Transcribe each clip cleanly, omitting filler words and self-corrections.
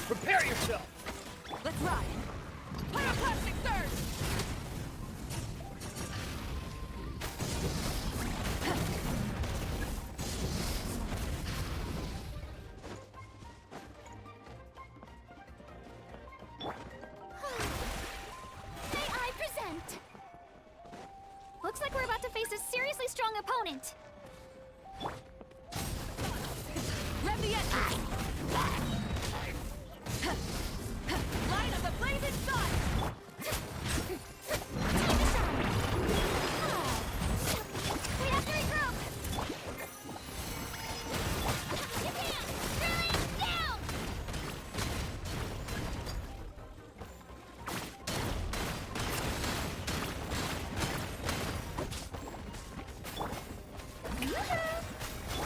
Prepare yourself! Let's ride! Pyroclastic surge! May I present? Looks like we're about to face a seriously strong opponent. Rev the engine! Light of the blazing sun! We have to regroup! You can't! Really? Down!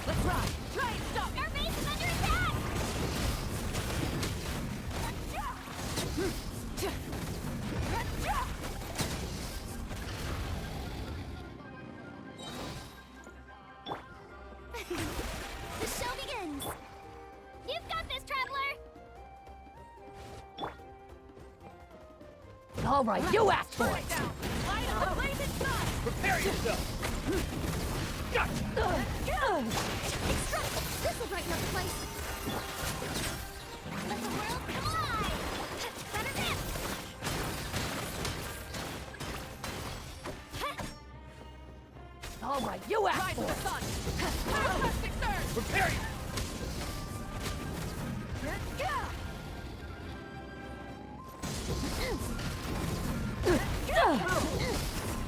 Let's ride! Try and stop! Our base is under attack! The show begins! You've got this, Traveler! All right, you asked for Burn it! it down! Light of the blazing sun! Prepare yourself! Gotcha! Extract! This will brighten up the place! Let the world collide! Better dip! All right, you asked Rise for of the it! sun! Pyroclastic surge! Prepare yourself!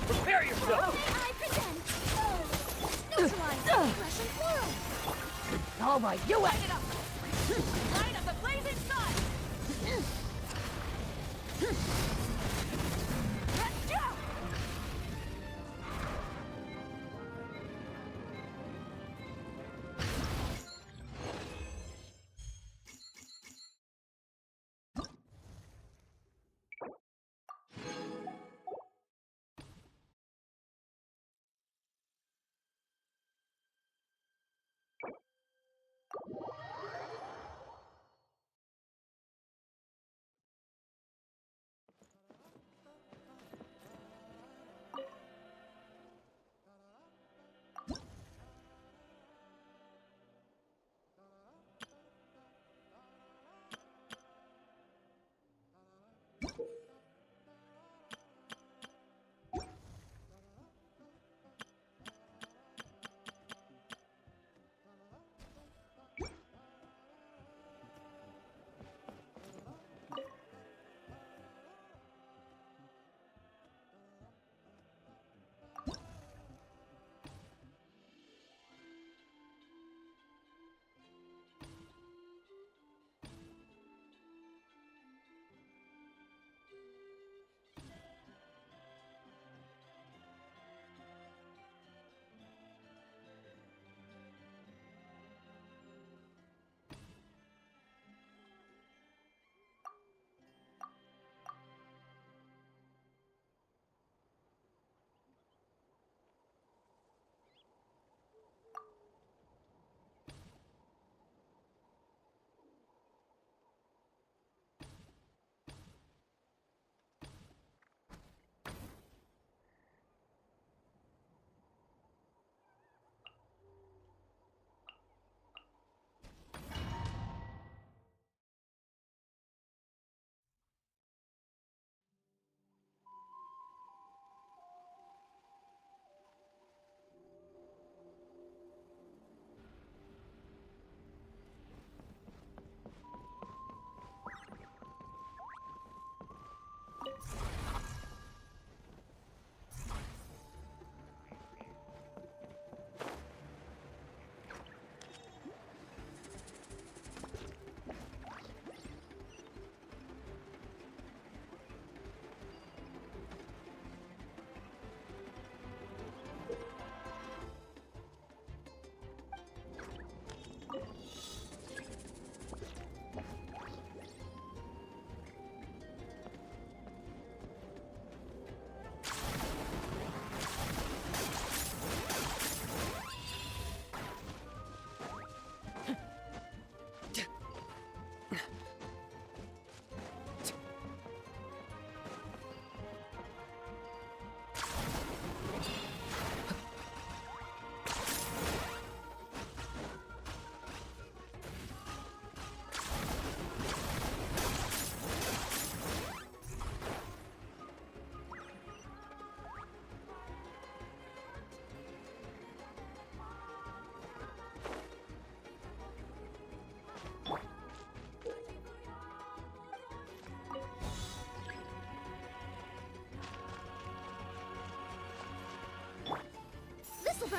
Prepare yourself! May I present? Neutralize Russian floral! All right, you Light asked it up! Light of the blazing sun! Let's go!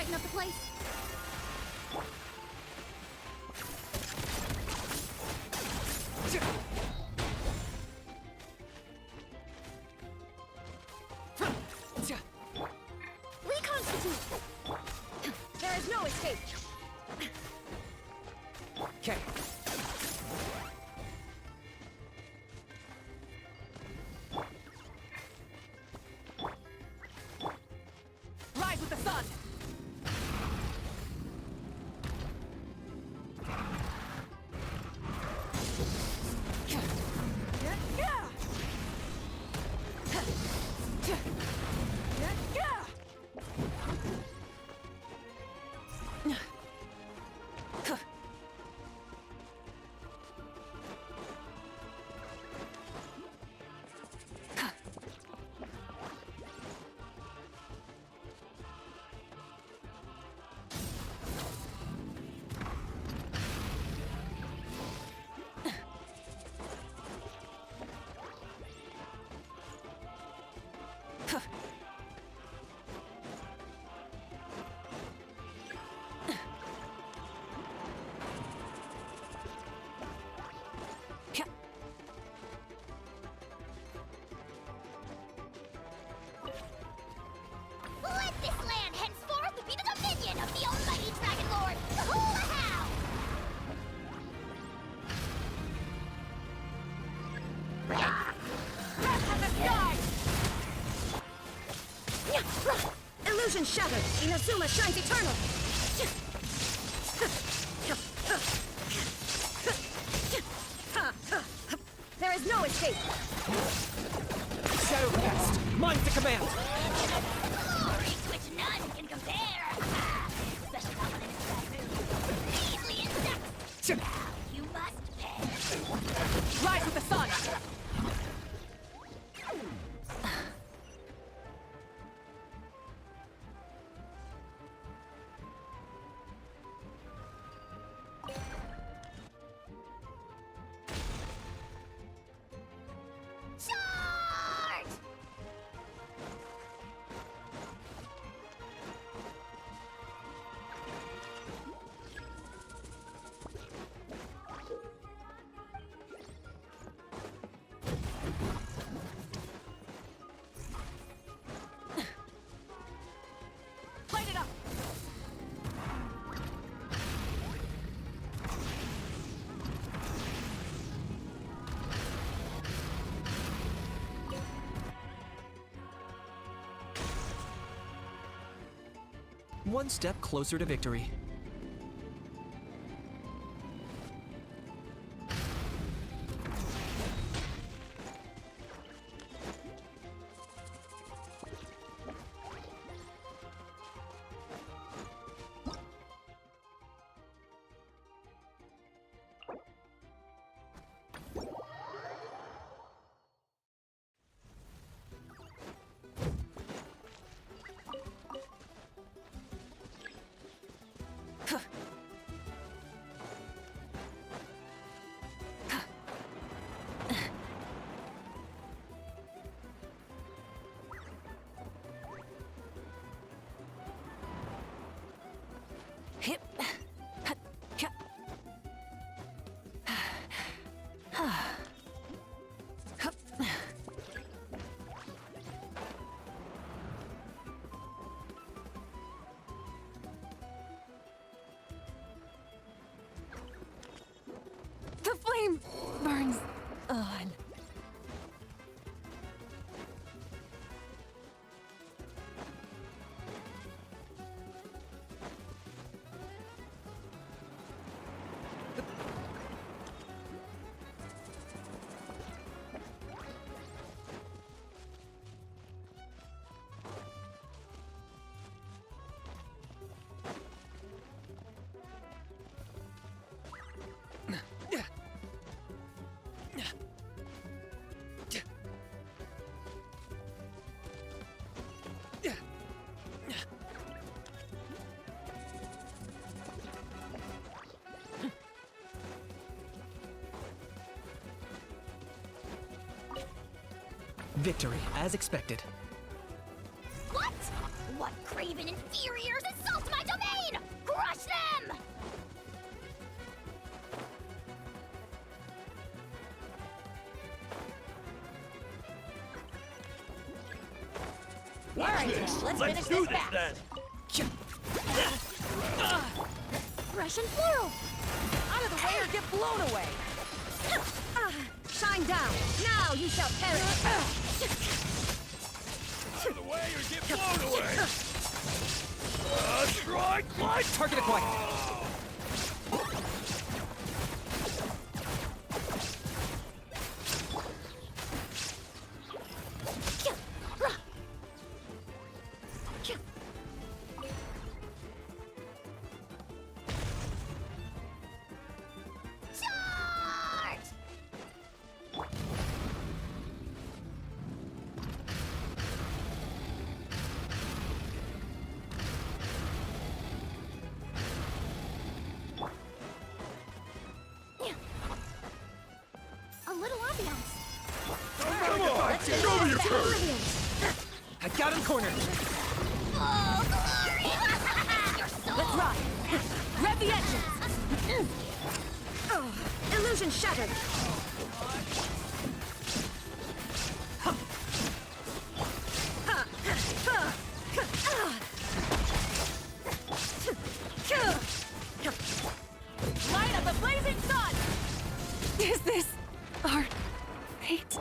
brighten up the place? Reconstitute! There is no escape! Okay. Rise with the sun! Let this land henceforth be the dominion of the almighty Dragon Lord, Hula-How! Illusion shattered! Inazuma shines eternal! There is no escape! Shadow cast. Mine to command. Glory to which none can compare! Special compliment to that move. Measly insects! Now you must pay! Rise with the sun! Charge! Light it up! One step closer to victory. Hip. The flame burns on. Victory, as expected. What? What craven inferiors assault my domain! Crush them! Alright, let's finish do this this fast. then. Russian plural! Out of the way or get blown away! Shine down! Now you shall perish! Out of the way or get blown away. Strike my Target acquired. Charge! A little ambiance. Come on, show me your courage. I got him cornered. Oh, glory! Your soul! Let's ride! Rev the engines! Illusion shattered! Light up the blazing sun! Is this our fate?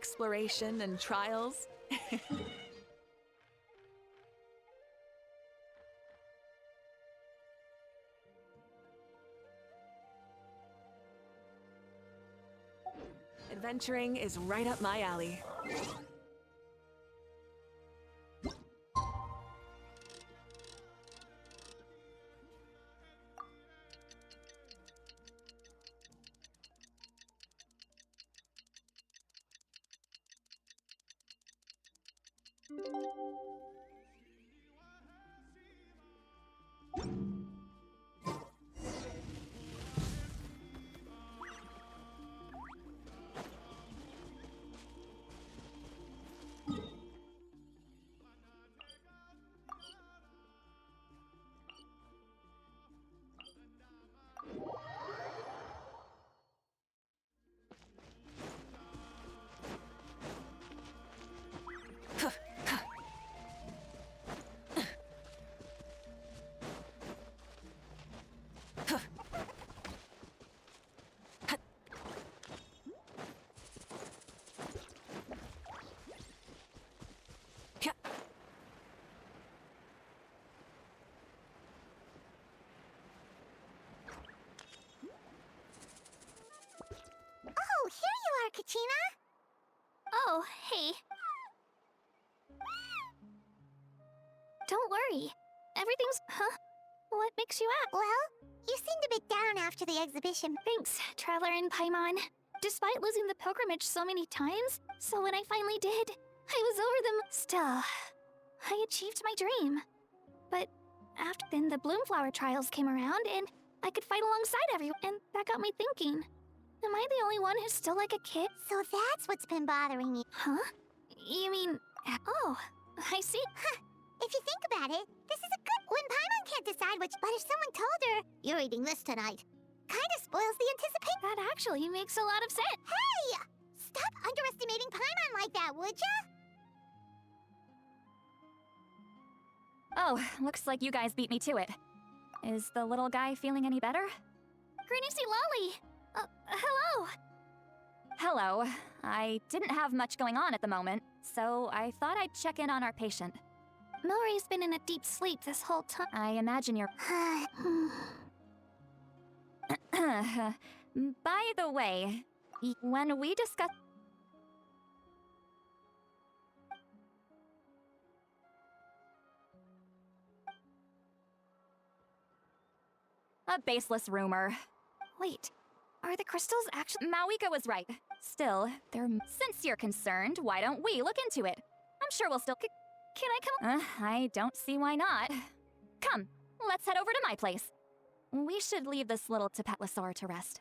exploration and trials. Adventuring is right up my alley. Oh, here you are, Kachina! Oh, hey. Don't worry. Everything's... Huh? What makes you act? Well, you seemed a bit down after the exhibition. Thanks, Traveler and Paimon. Despite losing the pilgrimage so many times, so when I finally did, I was over them. Still, I achieved my dream. But after then, the Bloomflower trials came around, and I could fight alongside everyone, and that got me thinking. Am I the only one who's still like a kid? So that's what's been bothering you. Huh? You mean... Oh, I see. Huh. If you think about it, this is a good... When Paimon can't decide which... But if someone told her, you're eating this tonight, kinda spoils the anticipation. That actually makes a lot of sense. Hey! Stop underestimating Paimon like that, would ya? Oh, looks like you guys beat me to it. Is the little guy feeling any better? Greenicy Lolly! Hello! Hello. I didn't have much going on at the moment, so I thought I'd check in on our patient. Mori's been in a deep sleep this whole time. I imagine you're... By the way, when we discussed... A baseless rumor. Wait, are the crystals actually... Mawika was right. Still, since you're concerned, why don't we look into it? I'm sure we'll still... Can I come... I don't see why not. Come, let's head over to my place. We should leave this little Tapatlosaur to rest.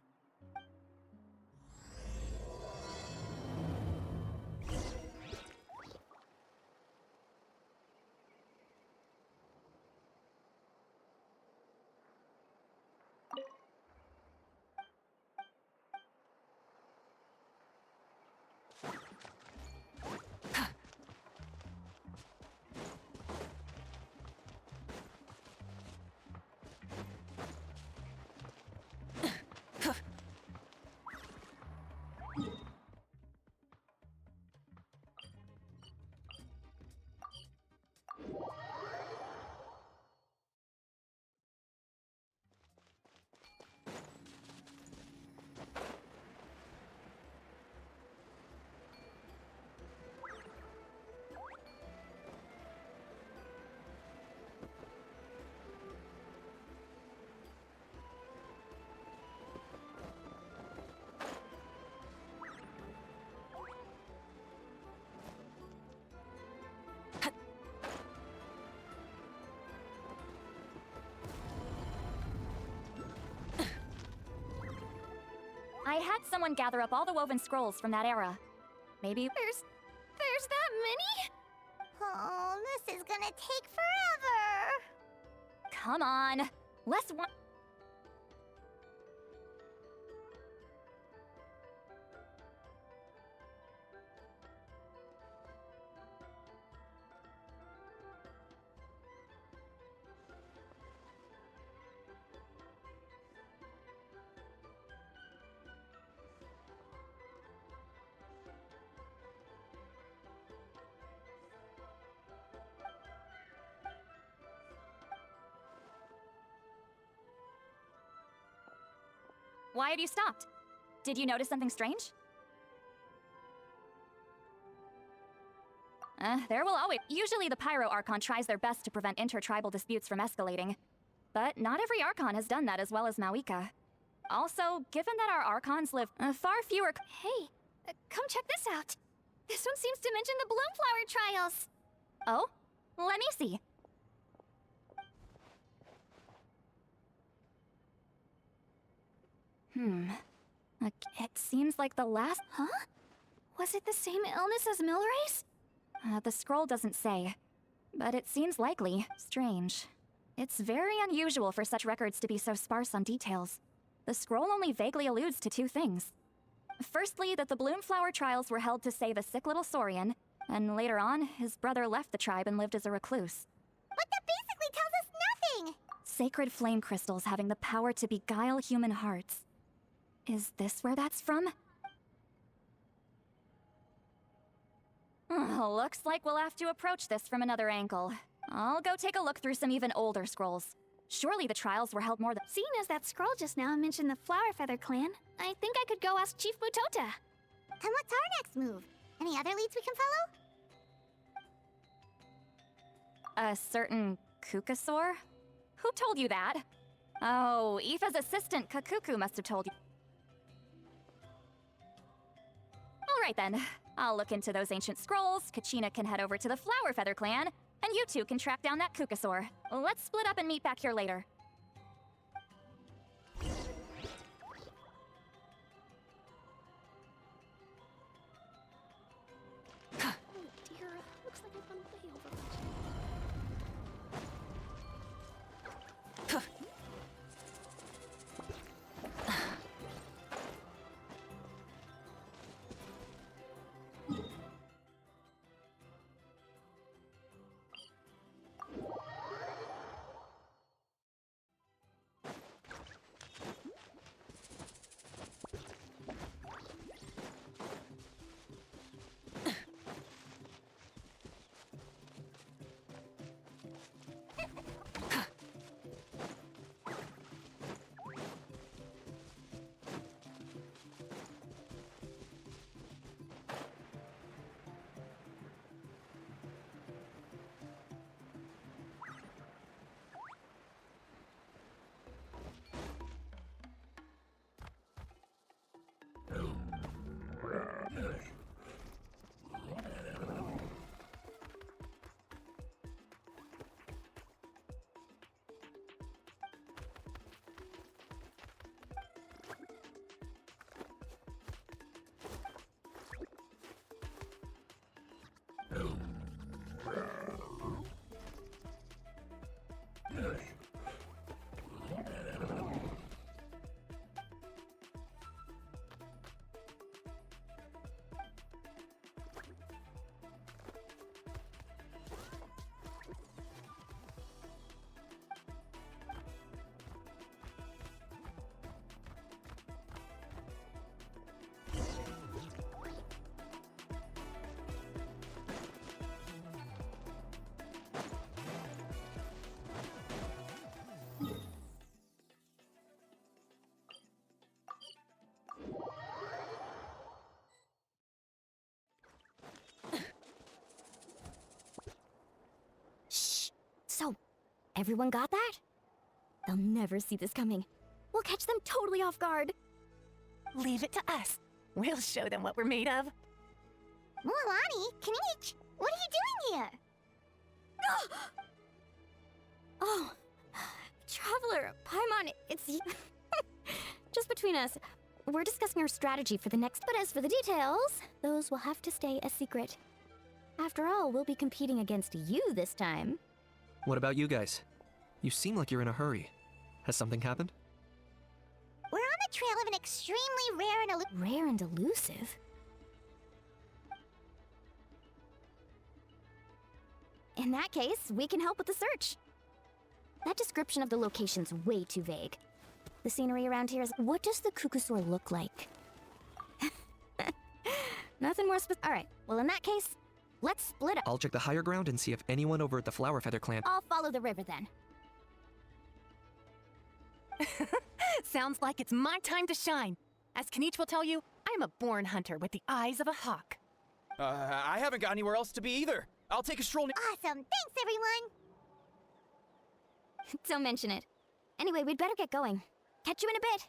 I had someone gather up all the woven scrolls from that era. Maybe... There's that many? Oh, this is gonna take forever. Come on. Let's... Why had you stopped? Did you notice something strange? There will always... Usually the Pyro Archon tries their best to prevent intertribal disputes from escalating. But not every Archon has done that as well as Mawika. Also, given that our Archons live far fewer... Hey, come check this out. This one seems to mention the Bloomflower trials. Oh? Let me see. It seems like the last... Huh? Was it the same illness as Milray's? The scroll doesn't say. But it seems likely. Strange. It's very unusual for such records to be so sparse on details. The scroll only vaguely alludes to two things. Firstly, that the Bloomflower trials were held to save a sick little Saurian, and later on, his brother left the tribe and lived as a recluse. But that basically tells us nothing! Sacred flame crystals having the power to beguile human hearts. Is this where that's from? Looks like we'll have to approach this from another angle. I'll go take a look through some even older scrolls. Surely the trials were held more than— Seeing as that scroll just now mentioned the Flower Feather clan, I think I could go ask Chief Mutota. And what's our next move? Any other leads we can follow? A certain Kukasaur? Who told you that? Oh, Aoife's assistant Kakuku must have told you. Alright then. I'll look into those ancient scrolls, Kachina can head over to the Flower Feather clan, and you two can track down that Kukasaur. Let's split up and meet back here later. Dear, looks like I've gone way over. So, everyone got that? They'll never see this coming. We'll catch them totally off guard. Leave it to us. We'll show them what we're made of. Mualani, Kanich, what are you doing here? Oh, Traveler, Paimon, it's you. Just between us, we're discussing our strategy for the next, but as for the details, those will have to stay a secret. After all, we'll be competing against you this time. What about you guys? You seem like you're in a hurry. Has something happened? We're on the trail of an extremely rare and Rare and elusive? In that case, we can help with the search. That description of the location's way too vague. The scenery around here is... What does the Kukusaur look like? Nothing more Alright, well in that case, let's split up. I'll check the higher ground and see if anyone over at the Flower Feather clan... I'll follow the river then. Sounds like it's my time to shine. As Kenichi will tell you, I'm a born hunter with the eyes of a hawk. I haven't got anywhere else to be either. I'll take a stroll. Awesome. Thanks, everyone. Don't mention it. Anyway, we'd better get going. Catch you in a bit.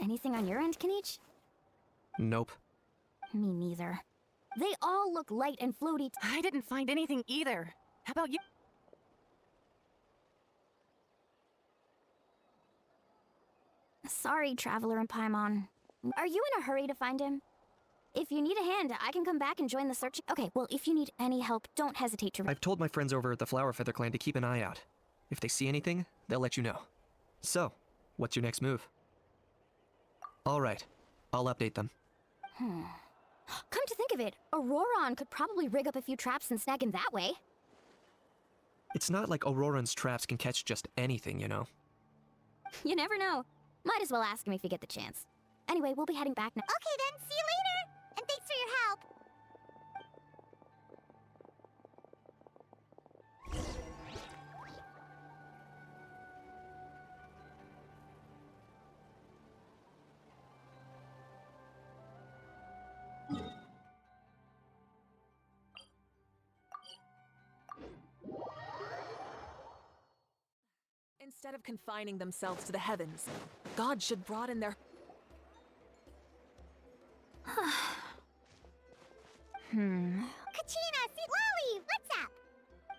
Anything on your end, Kenichi? Nope. Me neither. They all look light and floaty. I didn't find anything either. How about you? Sorry, Traveler and Paimon. Are you in a hurry to find him? If you need a hand, I can come back and join the search. Okay, well, if you need any help, don't hesitate to... I've told my friends over at the Flower Feather Clan to keep an eye out. If they see anything, they'll let you know. So, what's your next move? All right, I'll update them. Come to think of it, Auroron could probably rig up a few traps and snag him that way. It's not like Auroran's traps can catch just anything, you know? You never know. Might as well ask him if you get the chance. Anyway, we'll be heading back now. Okay then, see you later. And thanks for your help. Instead of confining themselves to the heavens, God should broaden their... Kachina, see Lolly, what's up?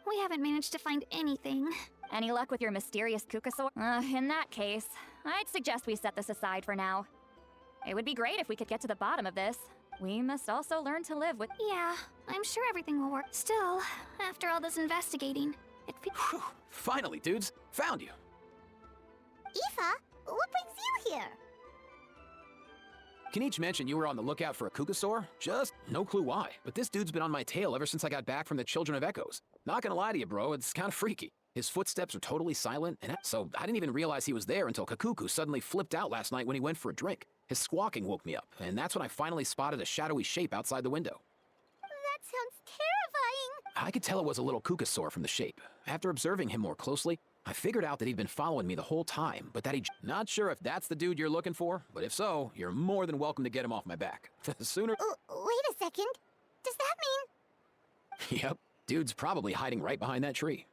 We haven't managed to find anything. Any luck with your mysterious Kukasaur? In that case, I'd suggest we set this aside for now. It would be great if we could get to the bottom of this. We must also learn to live with... Yeah, I'm sure everything will work. Still, after all this investigating, it feels... Finally, dudes. Found you. Aoife, what brings you here? Kenichi mentioned you were on the lookout for a Kukasaur? Just no clue why. But this dude's been on my tail ever since I got back from the Children of Echoes. Not gonna lie to you, bro, it's kind of freaky. His footsteps are totally silent, and so I didn't even realize he was there until Kakuku suddenly flipped out last night when he went for a drink. His squawking woke me up, and that's when I finally spotted a shadowy shape outside the window. That sounds terrifying. I could tell it was a little Kukasaur from the shape. After observing him more closely, I figured out that he'd been following me the whole time, but that not sure if that's the dude you're looking for, but if so, you're more than welcome to get him off my back. The sooner... Wait a second. Does that mean... Yep, dude's probably hiding right behind that tree.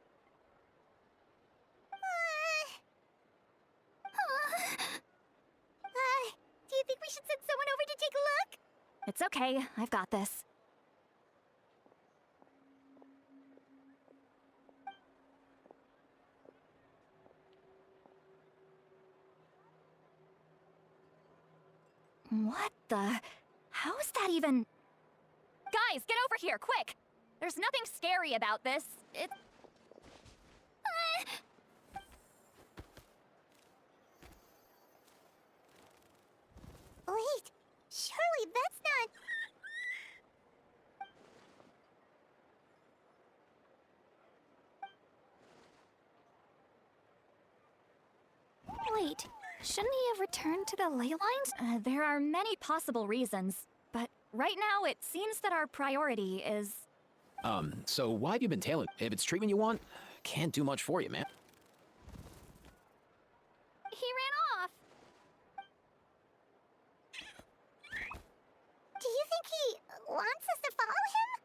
Do you think we should send someone over to take a look? It's okay, I've got this. What the? How's that even? Guys, get over here, quick! There's nothing scary about this. Wait, surely that's not... Wait, shouldn't he have returned to the ley lines? There are many possible reasons, but right now it seems that our priority is... So why have you been tailing? If it's treatment you want, can't do much for you, man. He ran off. Do you think he wants us to follow him?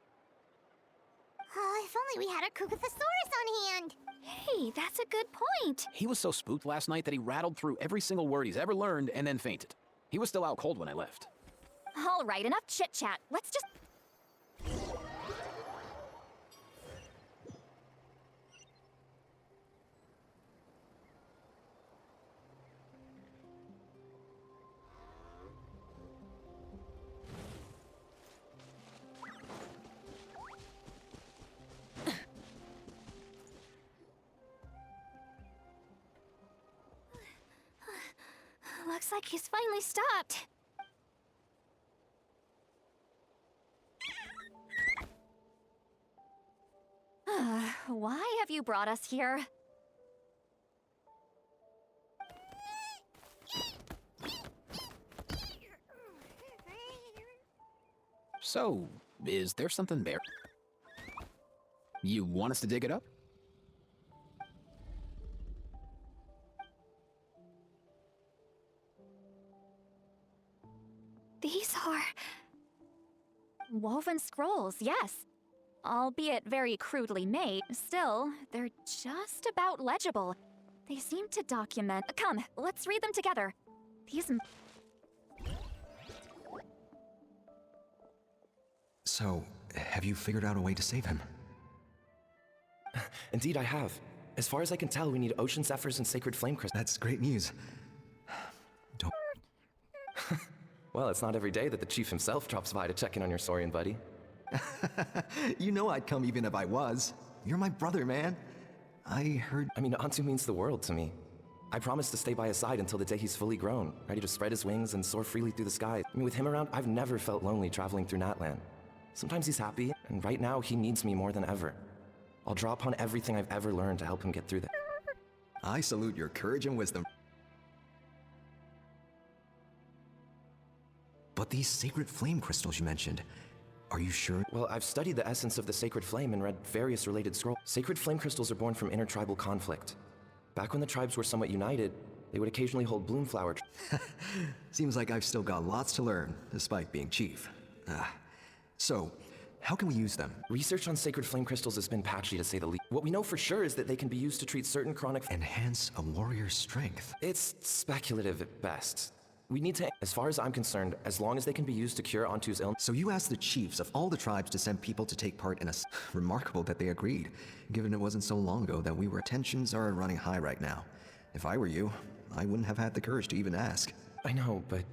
Oh, if only we had a Kukathosaurus on hand. Hey, that's a good point. He was so spooked last night that he rattled through every single word he's ever learned and then fainted. He was still out cold when I left. All right, enough chit-chat. Let's just... Looks like he's finally stopped. Why have you brought us here? So, is there something there? You want us to dig it up? These are... woven scrolls, yes. Albeit very crudely made, still, they're just about legible. They seem to document... Come, let's read them together. These... So, have you figured out a way to save him? Indeed, I have. As far as I can tell, we need ocean zephyrs and sacred flame crystals. That's great news. Don't... Well, it's not every day that the chief himself drops by to check in on your Saurian buddy. You know I'd come even if I was. You're my brother, man. I heard... I mean, Antu means the world to me. I promise to stay by his side until the day he's fully grown, ready to spread his wings and soar freely through the sky. I mean, with him around, I've never felt lonely traveling through Natlan. Sometimes he's happy, and right now he needs me more than ever. I'll draw upon everything I've ever learned to help him get through this. I salute your courage and wisdom. But these sacred flame crystals you mentioned, are you sure? Well, I've studied the essence of the sacred flame and read various related scrolls. Sacred flame crystals are born from intertribal conflict. Back when the tribes were somewhat united, they would occasionally hold bloomflower. Seems like I've still got lots to learn, despite being chief. So, how can we use them? Research on sacred flame crystals has been patchy, to say the least. What we know for sure is that they can be used to treat certain chronic... Enhance a warrior's strength. It's speculative at best. We need to, as far as I'm concerned, as long as they can be used to cure Antu's illness. So you asked the chiefs of all the tribes to send people to take part in a... Remarkable that they agreed, given it wasn't so long ago that we were... Tensions are running high right now. If I were you, I wouldn't have had the courage to even ask. I know, but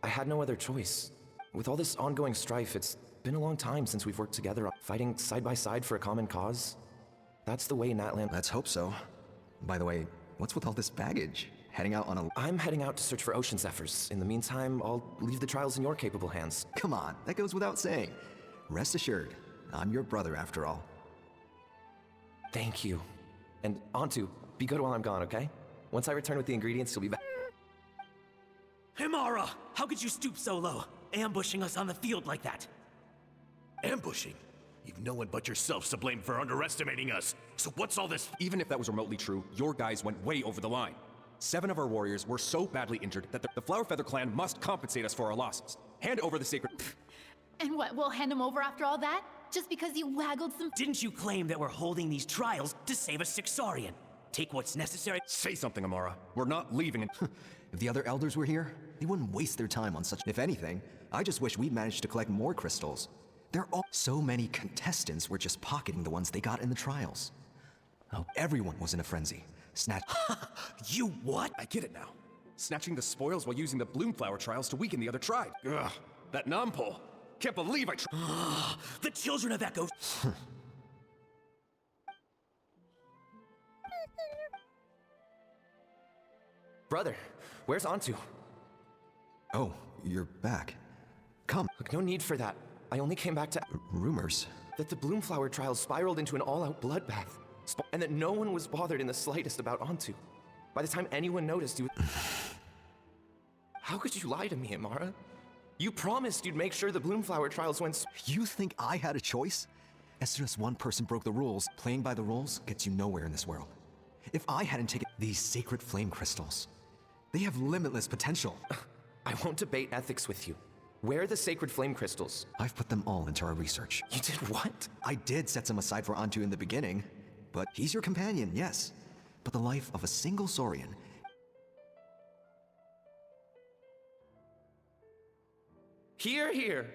I had no other choice. With all this ongoing strife, it's been a long time since we've worked together, fighting side by side for a common cause. That's the way Natlan... Let's hope so. By the way, what's with all this baggage? Heading out on a... I'm heading out to search for ocean zephyrs. In the meantime, I'll leave the trials in your capable hands. Come on, that goes without saying. Rest assured, I'm your brother after all. Thank you. And Antu, be good while I'm gone, okay? Once I return with the ingredients, you'll be back. Himara! How could you stoop so low, ambushing us on the field like that? Ambushing? You've no one but yourselves to blame for underestimating us. So what's all this? Even if that was remotely true, your guys went way over the line. 7 of our warriors were so badly injured that the Flower Feather clan must compensate us for our losses. Hand over the sacred... And what, we'll hand him over after all that? Just because you waggled some... Didn't you claim that we're holding these trials to save a Sixarian? Take what's necessary... Say something, Amara. We're not leaving and... If the other elders were here, they wouldn't waste their time on such... If anything, I just wish we'd managed to collect more crystals. There are so many contestants were just pocketing the ones they got in the trials. Oh, everyone was in a frenzy. Snatch... You what? I get it now. Snatching the spoils while using the Bloomflower trials to weaken the other tribe. Ugh, that Nampole. Can't believe I The children of Echo... Brother, where's Antu? Oh, you're back. Come. Look, no need for that. I only came back to... Rumors? That the Bloomflower trials spiraled into an all-out bloodbath. And that no one was bothered in the slightest about Antu. By the time anyone noticed, you... How could you lie to me, Amara? You promised you'd make sure the Bloomflower trials went... You think I had a choice? As soon as one person broke the rules, playing by the rules gets you nowhere in this world. If I hadn't taken these sacred flame crystals, they have limitless potential. I won't debate ethics with you. Where are the sacred flame crystals? I've put them all into our research. You did what? I did set some aside for Antu in the beginning, but he's your companion, yes. But the life of a single Saurian... Here, here.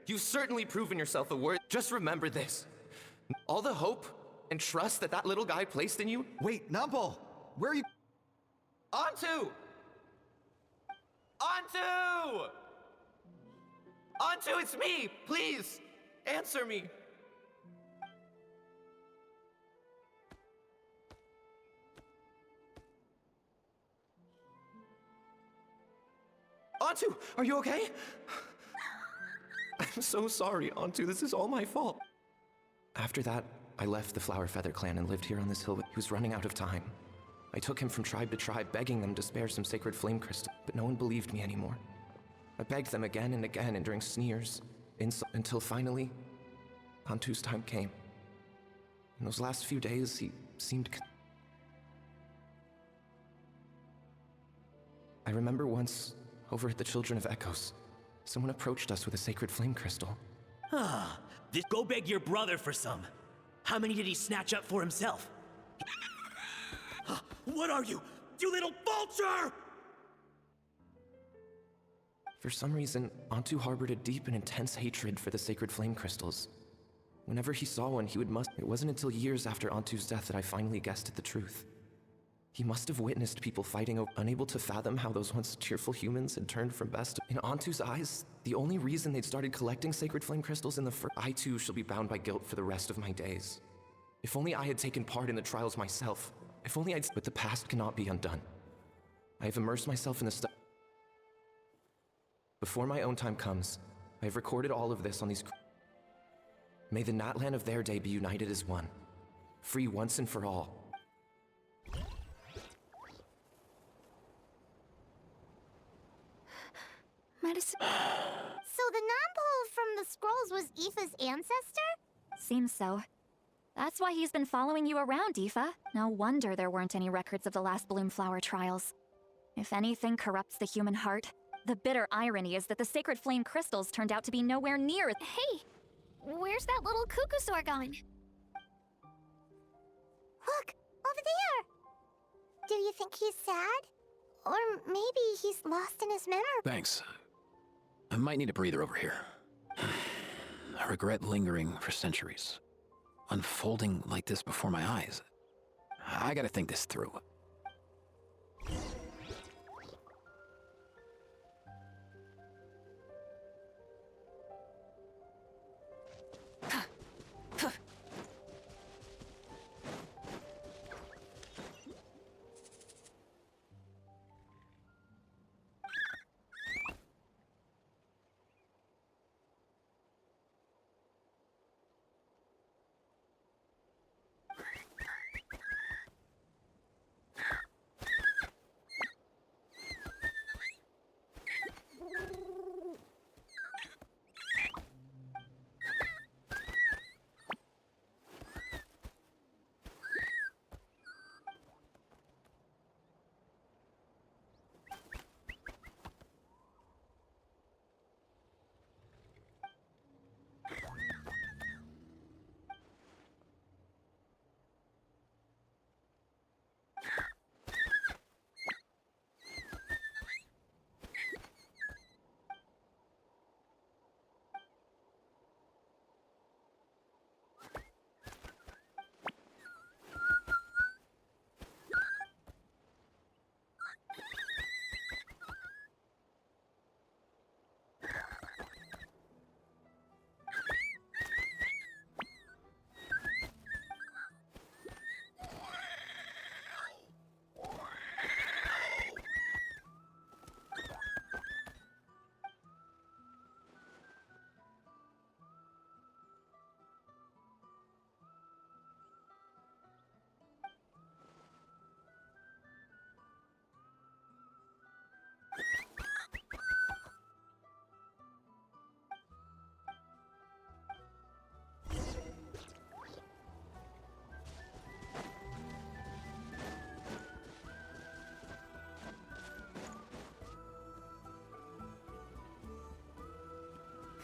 You've certainly proven yourself a worth. Just remember this. All the hope and trust that that little guy placed in you... Wait, Nampole! Where are you... Antu! Antu! Antu, it's me! Please! Answer me! Antu, are you okay? I'm so sorry, Antu. This is all my fault. After that, I left the Flower Feather clan and lived here on this hill. He was running out of time. I took him from tribe to tribe, begging them to spare some sacred flame crystal, but no one believed me anymore. I begged them again and again, enduring sneers, insults, until finally, Antu's time came. In those last few days, he seemed... I remember once, over at the Children of Echoes, someone approached us with a sacred flame crystal. Go beg your brother for some. How many did he snatch up for himself? What are you? You little vulture! For some reason, Antu harbored a deep and intense hatred for the sacred flame crystals. Whenever he saw one, he would must... It wasn't until years after Antu's death that I finally guessed at the truth. He must have witnessed people fighting, unable to fathom how those once cheerful humans had turned from best. In Antu's eyes, the only reason they'd started collecting sacred flame crystals in the first... I too shall be bound by guilt for the rest of my days. If only I had taken part in the trials myself. If only I'd... But the past cannot be undone. I have immersed myself in the stuff. Before my own time comes, I have recorded all of this on these... May the Natlan of their day be united as one. Free once and for all. Medicine... So the Nampole from the scrolls was Aoife's ancestor? Seems so. That's why he's been following you around, Aoife. No wonder there weren't any records of the last Bloomflower trials. If anything corrupts the human heart, the bitter irony is that the sacred flame crystals turned out to be nowhere near... Hey! Where's that little Cuckoosaur going? Look! Over there! Do you think he's sad? Or maybe he's lost in his memory? Thanks. I might need a breather over here. I regret lingering for centuries. Unfolding like this before my eyes. I gotta think this through.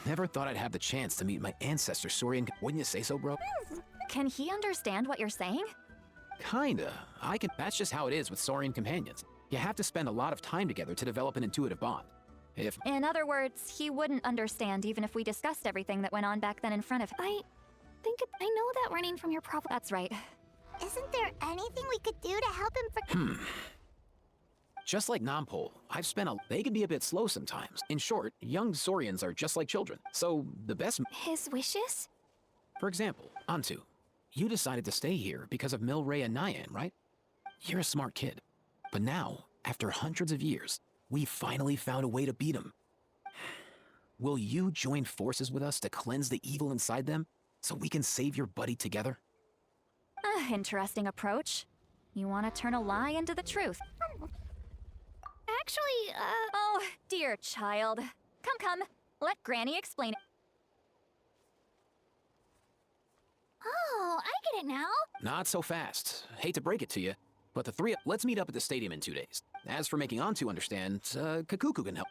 Never thought I'd have the chance to meet my ancestor, Saurian. Wouldn't you say so, bro? Can he understand what you're saying? Kinda. That's just how it is with Saurian companions. You have to spend a lot of time together to develop an intuitive bond. In other words, he wouldn't understand even if we discussed everything that went on back then in front of him. I know that running from your problem. That's right. Isn't there anything we could do to help him Just like Nampol, they can be a bit slow sometimes. In short, young Saurians are just like children. So, the best... His wishes? For example, Antu, you decided to stay here because of Milray and Nyan, right? You're a smart kid. But now, after hundreds of years, we finally found a way to beat him. Will you join forces with us to cleanse the evil inside them so we can save your buddy together? Interesting approach. You want to turn a lie into the truth. Actually, Oh, dear child. Come. Let Granny explain it. Oh, I get it now. Not so fast. Hate to break it to you, but let's meet up at the stadium in 2 days. As for making Antu understand, Kakuku can help.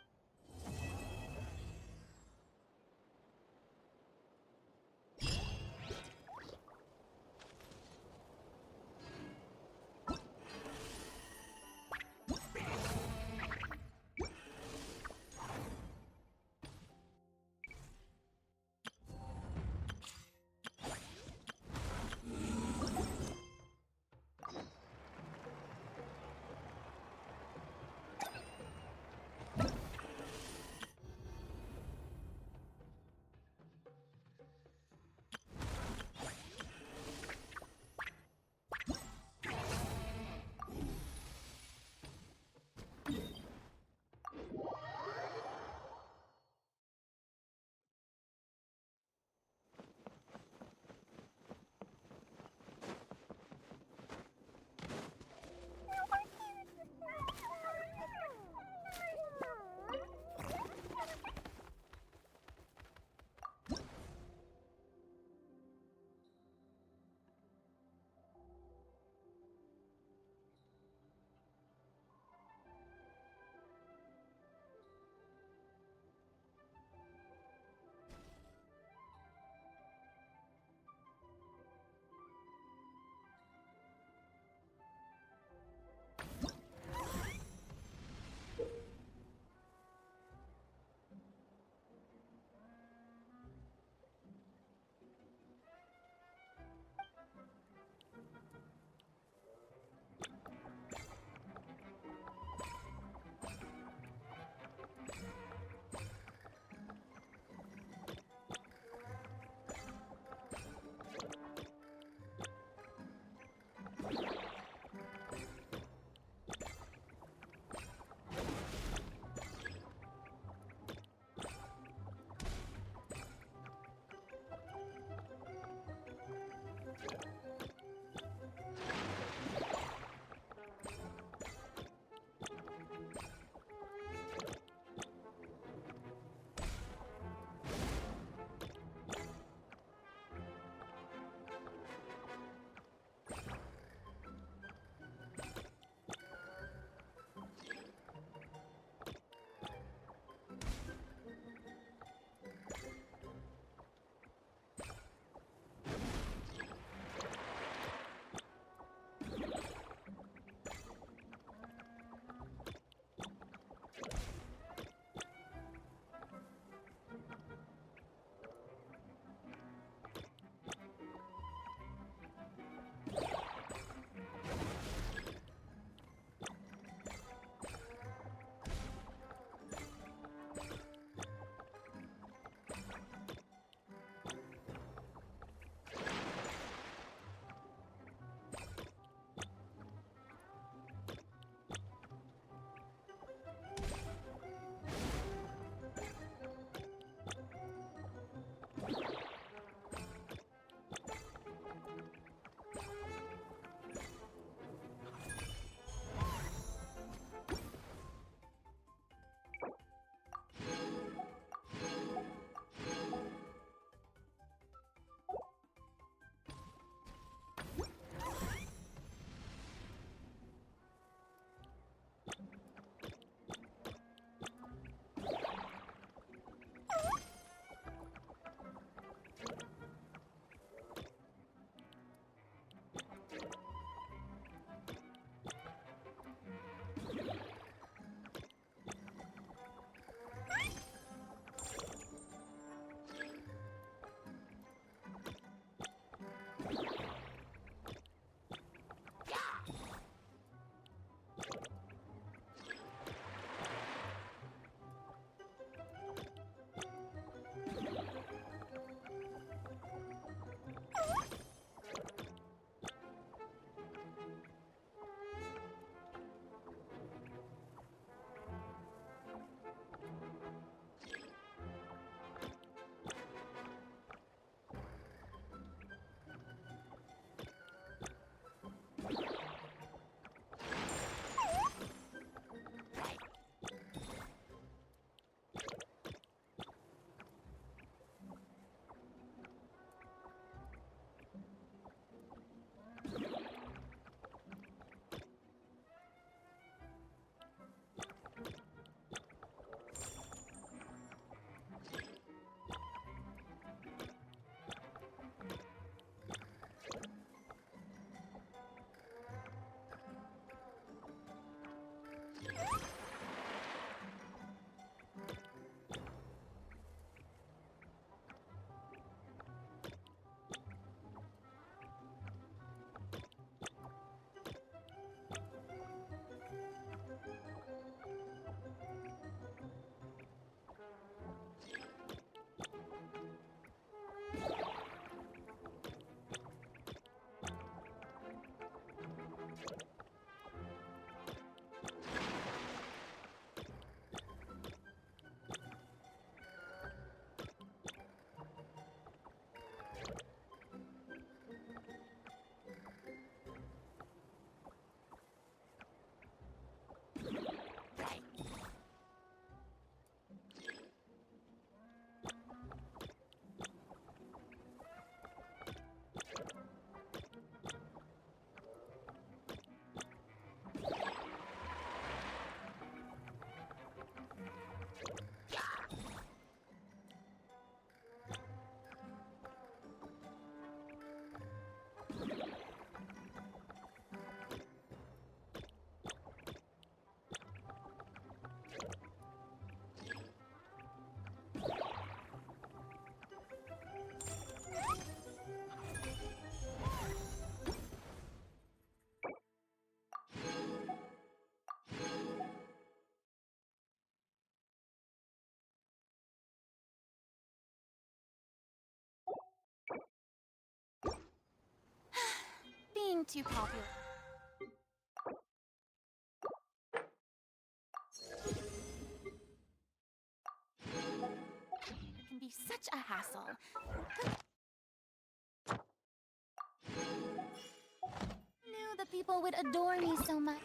too popular. It can be such a hassle. Knew the people would adore me so much.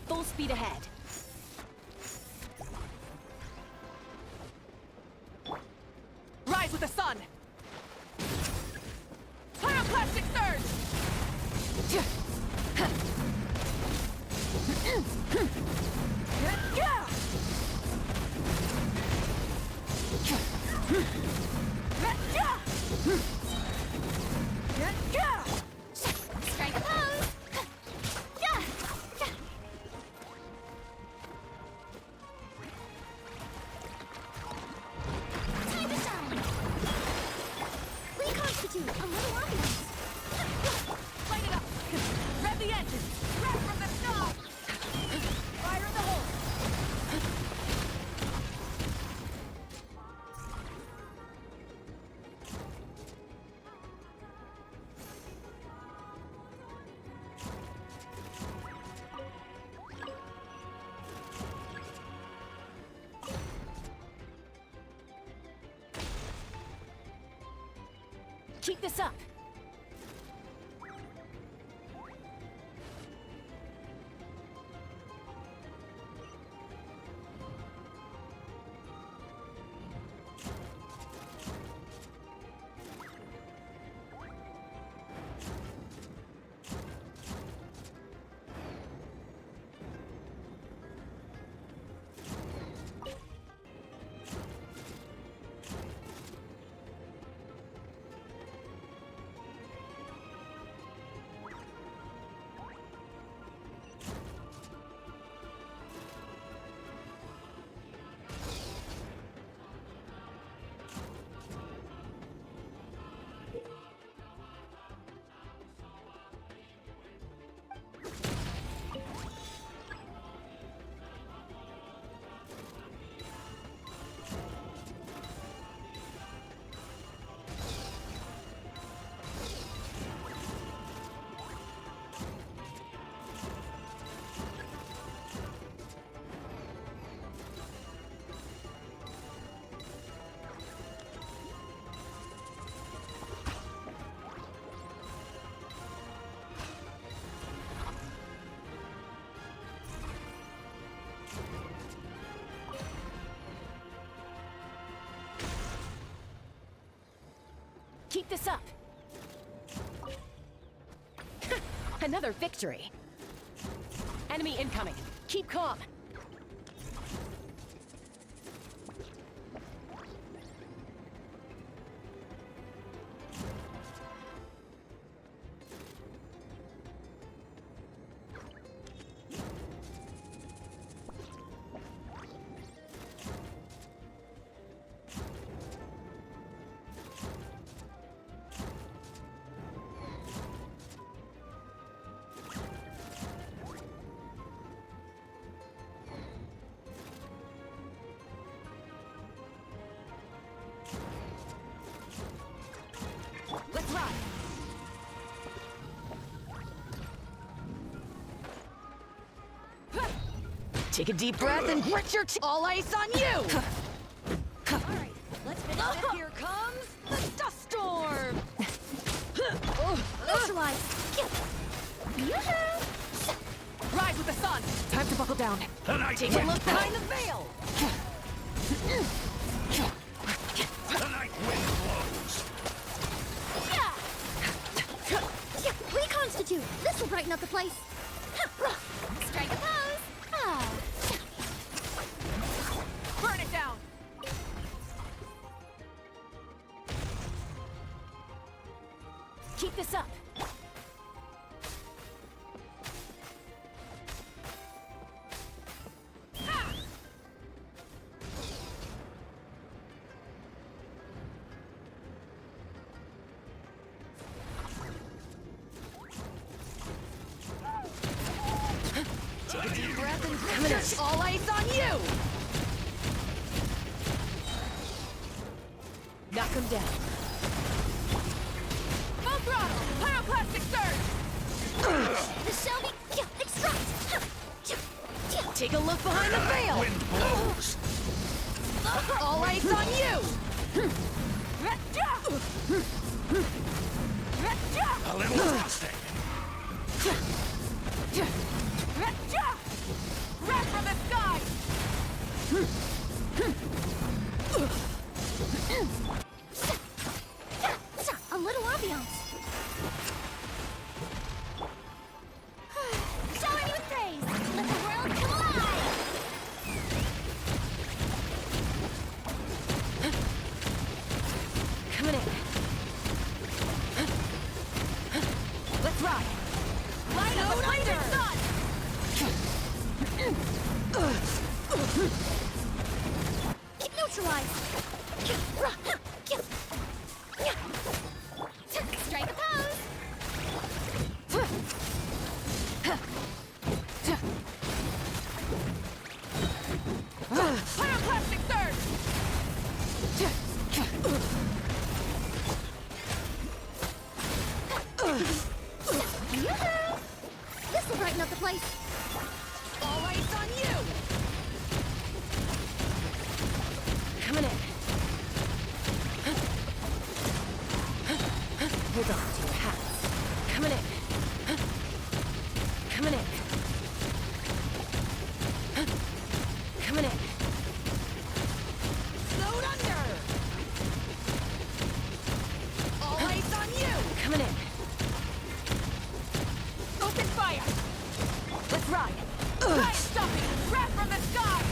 Full speed ahead. Rise with the sun! Pyroclastic surge! Strike a pose! Time to shine! Reconstitute a little audience! Light it up! Rev the engine! Rev from the sky! Fire in the hole! Keep this up! Keep this up. Another victory. Enemy incoming. Keep calm. Let's ride. Take a deep breath and grit your teeth. All ice on you! Alright, let's finish this. Here comes the dust storm! Neutralize! Rise with the sun! Time to buckle down. Tonight, Take a look behind the veil! Tonight wind blows. Reconstitute! This will brighten up the place! Strike a pose! Ah. Burn it down! Keep this up! Take a deep breath and grit your teeth. All ice on you! Knock him down. Full throttle! Pyroclastic surge! The Shelby... Extract! Take a look behind the veil! Wind blows. All ice on you! A little frosting. Wrath from the sky! A little ambiance. Shower me with praise. Let the world come alive. Coming in. Let's ride. Light up the blazing sun! Neutralize. Strike a pose. Pyroclastic surge! Yoo-hoo! This will brighten up the place. All ice on you! Coming in. Hold on to your hats. Coming in. Coming in. Coming in. Snowed under! All ice on you! Coming in. Open fire! Let's ride! Time stopping! Wrath from the sky!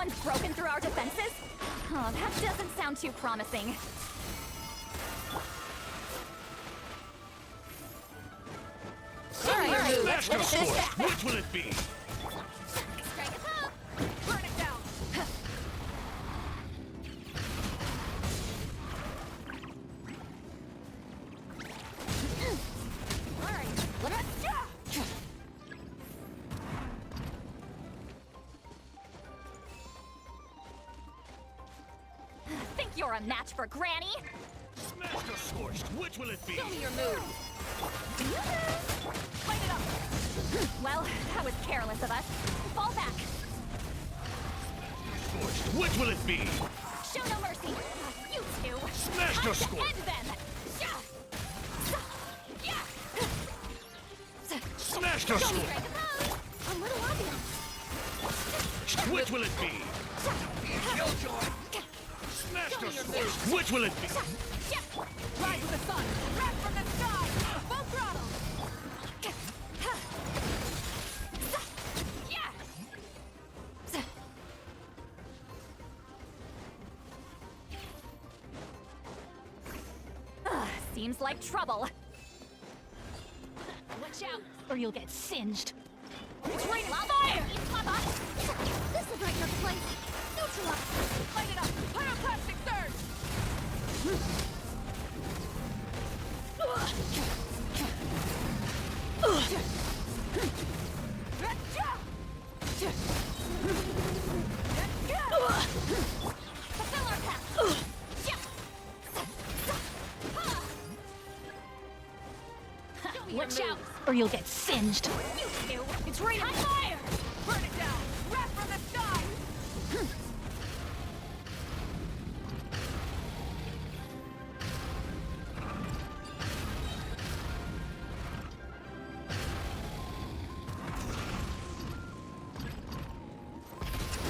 Someone's broken through our defenses? Oh, that doesn't sound too promising. Smash your sword! Which will it be? Strike it up! Burn it down! Alright, let's go! Think you're a match for Granny? Smash your sword! Which will it be? Show me your move. Light it up! Well, that was careless of us. Fall back! Which will it be? Show no mercy! You two! Smash your Time to sword! end them! Smash your sword! A little ambiance! Which will it be? Killjoy! Smash your sword! Which will it be? Rise with the sun. Wrath from the sky. Full throttle. Seems like trouble. Watch out, or you'll get singed. It's raining fire! Papa! This'll brighten up the place. Neutralize. Light it up. Pyroclastic surge. Fulfill our path! Watch out, or you'll get singed. You two! It's raining fire! Burn it down. Wrath from the sky.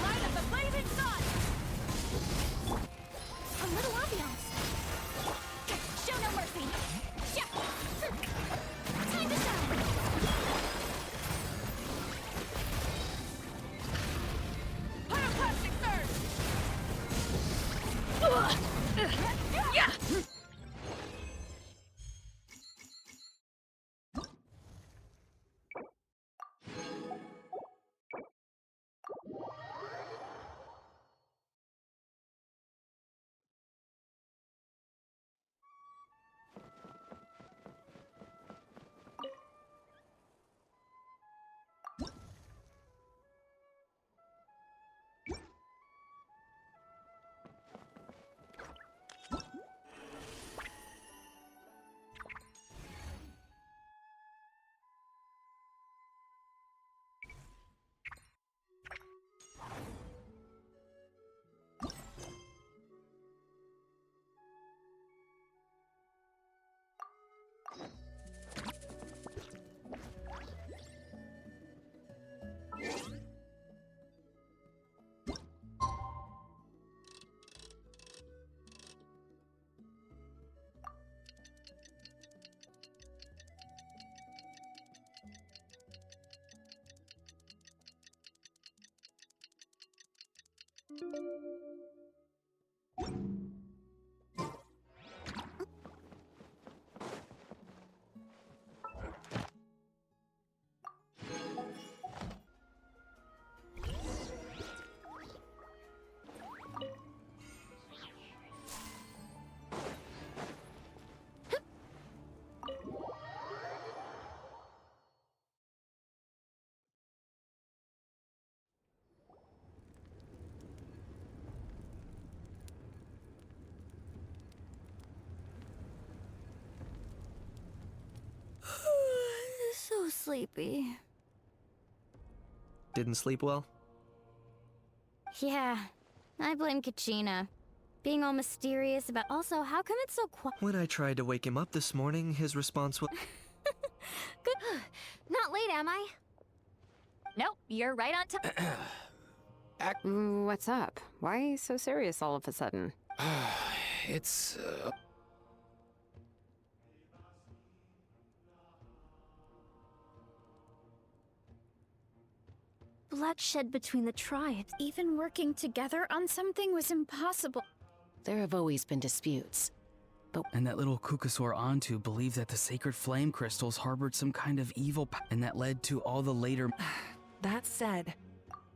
Light up the blazing sun. A little ambiance. Show no mercy. Time to shine. Pyroclastic surge. Yeah! So sleepy. Didn't sleep well? Yeah, I blame Kachina. Being all mysterious about also, how come it's so quiet? When I tried to wake him up this morning, his response was... Good. Not late, am I? Nope, you're right on time. What's up? Why so serious all of a sudden? It's, bloodshed between the tribes. Even working together on something was impossible. There have always been disputes. And that little Kukasaur Antu believed that the sacred flame crystals harbored some kind of evil and that led to all the later... That said,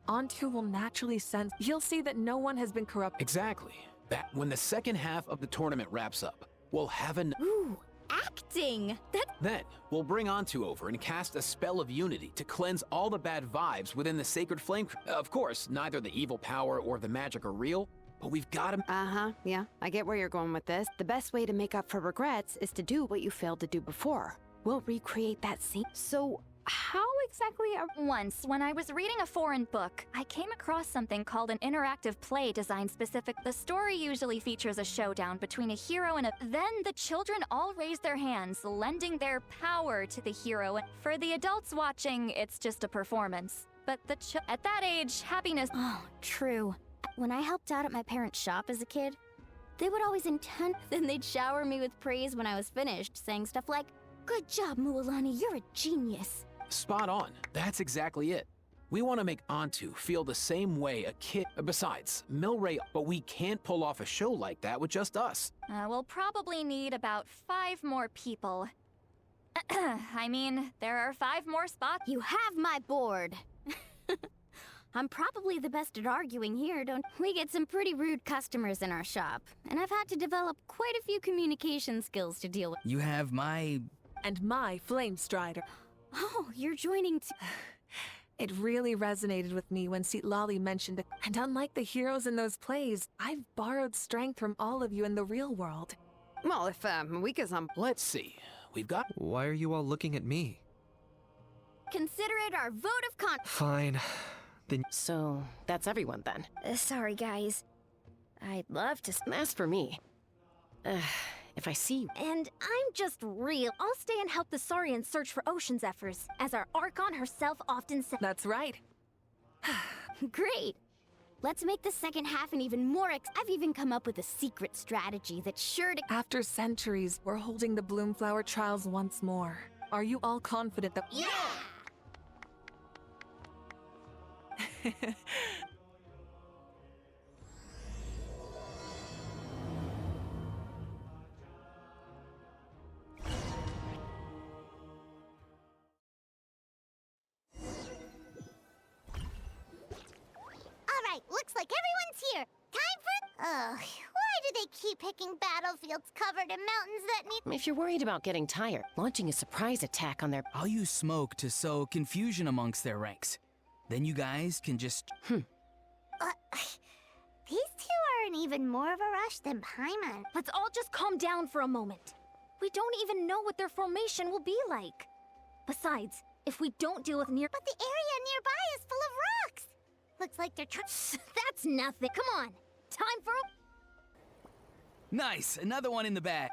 Antu will naturally sense... He'll see that no one has been corrupt. Exactly. That when the second half of the tournament wraps up, we'll have an... Ooh, acting! Then, we'll bring Antu over and cast a spell of unity to cleanse all the bad vibes within the sacred flame. Of course, neither the evil power or the magic are real, but we've got to... Yeah, I get where you're going with this. The best way to make up for regrets is to do what you failed to do before. We'll recreate that scene. So, how exactly are... Once, when I was reading a foreign book, I came across something called an interactive play designed specific. The story usually features a showdown between a hero and a... Then the children all raise their hands, lending their power to the hero. And for the adults watching, it's just a performance. But at that age, happiness... Oh, true. When I helped out at my parents' shop as a kid, they would always then they'd shower me with praise when I was finished, saying stuff like, "Good job, Mualani, you're a genius." Spot on. That's exactly it. We want to make Antu feel the same way a kid... Besides, Milray... But we can't pull off a show like that with just us. We'll probably need about 5 more people. I mean, there are 5 more spots. You have my board. I'm probably the best at arguing here, don't we? Get some pretty rude customers in our shop, and I've had to develop quite a few communication skills to deal with. You have my... And my Flame Strider. Oh, you're joining too. It really resonated with me when Lali mentioned it. And unlike the heroes in those plays, I've borrowed strength from all of you in the real world. Well, if Mawika's on... Let's see. We've got... Why are you all looking at me? Consider it our vote of confidence. Fine. Then... So, that's everyone then. Sorry, guys. I'd love to... As for me... if I see you... And I'm just real. I'll stay and help the Saurians search for Ocean Zephyrs, as our Archon herself often said. That's right. Great. Let's make the second half an even more I've even come up with a secret strategy that's sure to... After centuries, we're holding the Bloomflower trials once more. Are you all confident that... Yeah! Alright, looks like everyone's here. Time for... Ugh, why do they keep picking battlefields covered in mountains that need... If you're worried about getting tired, launching a surprise attack on their... I'll use smoke to sow confusion amongst their ranks. Then you guys can just... These two are in even more of a rush than Paimon. Let's all just calm down for a moment. We don't even know what their formation will be like. Besides, if we don't deal with But the area nearby is full of rocks! Looks like they're That's nothing. Come on. Time for a... Nice! Another one in the bag.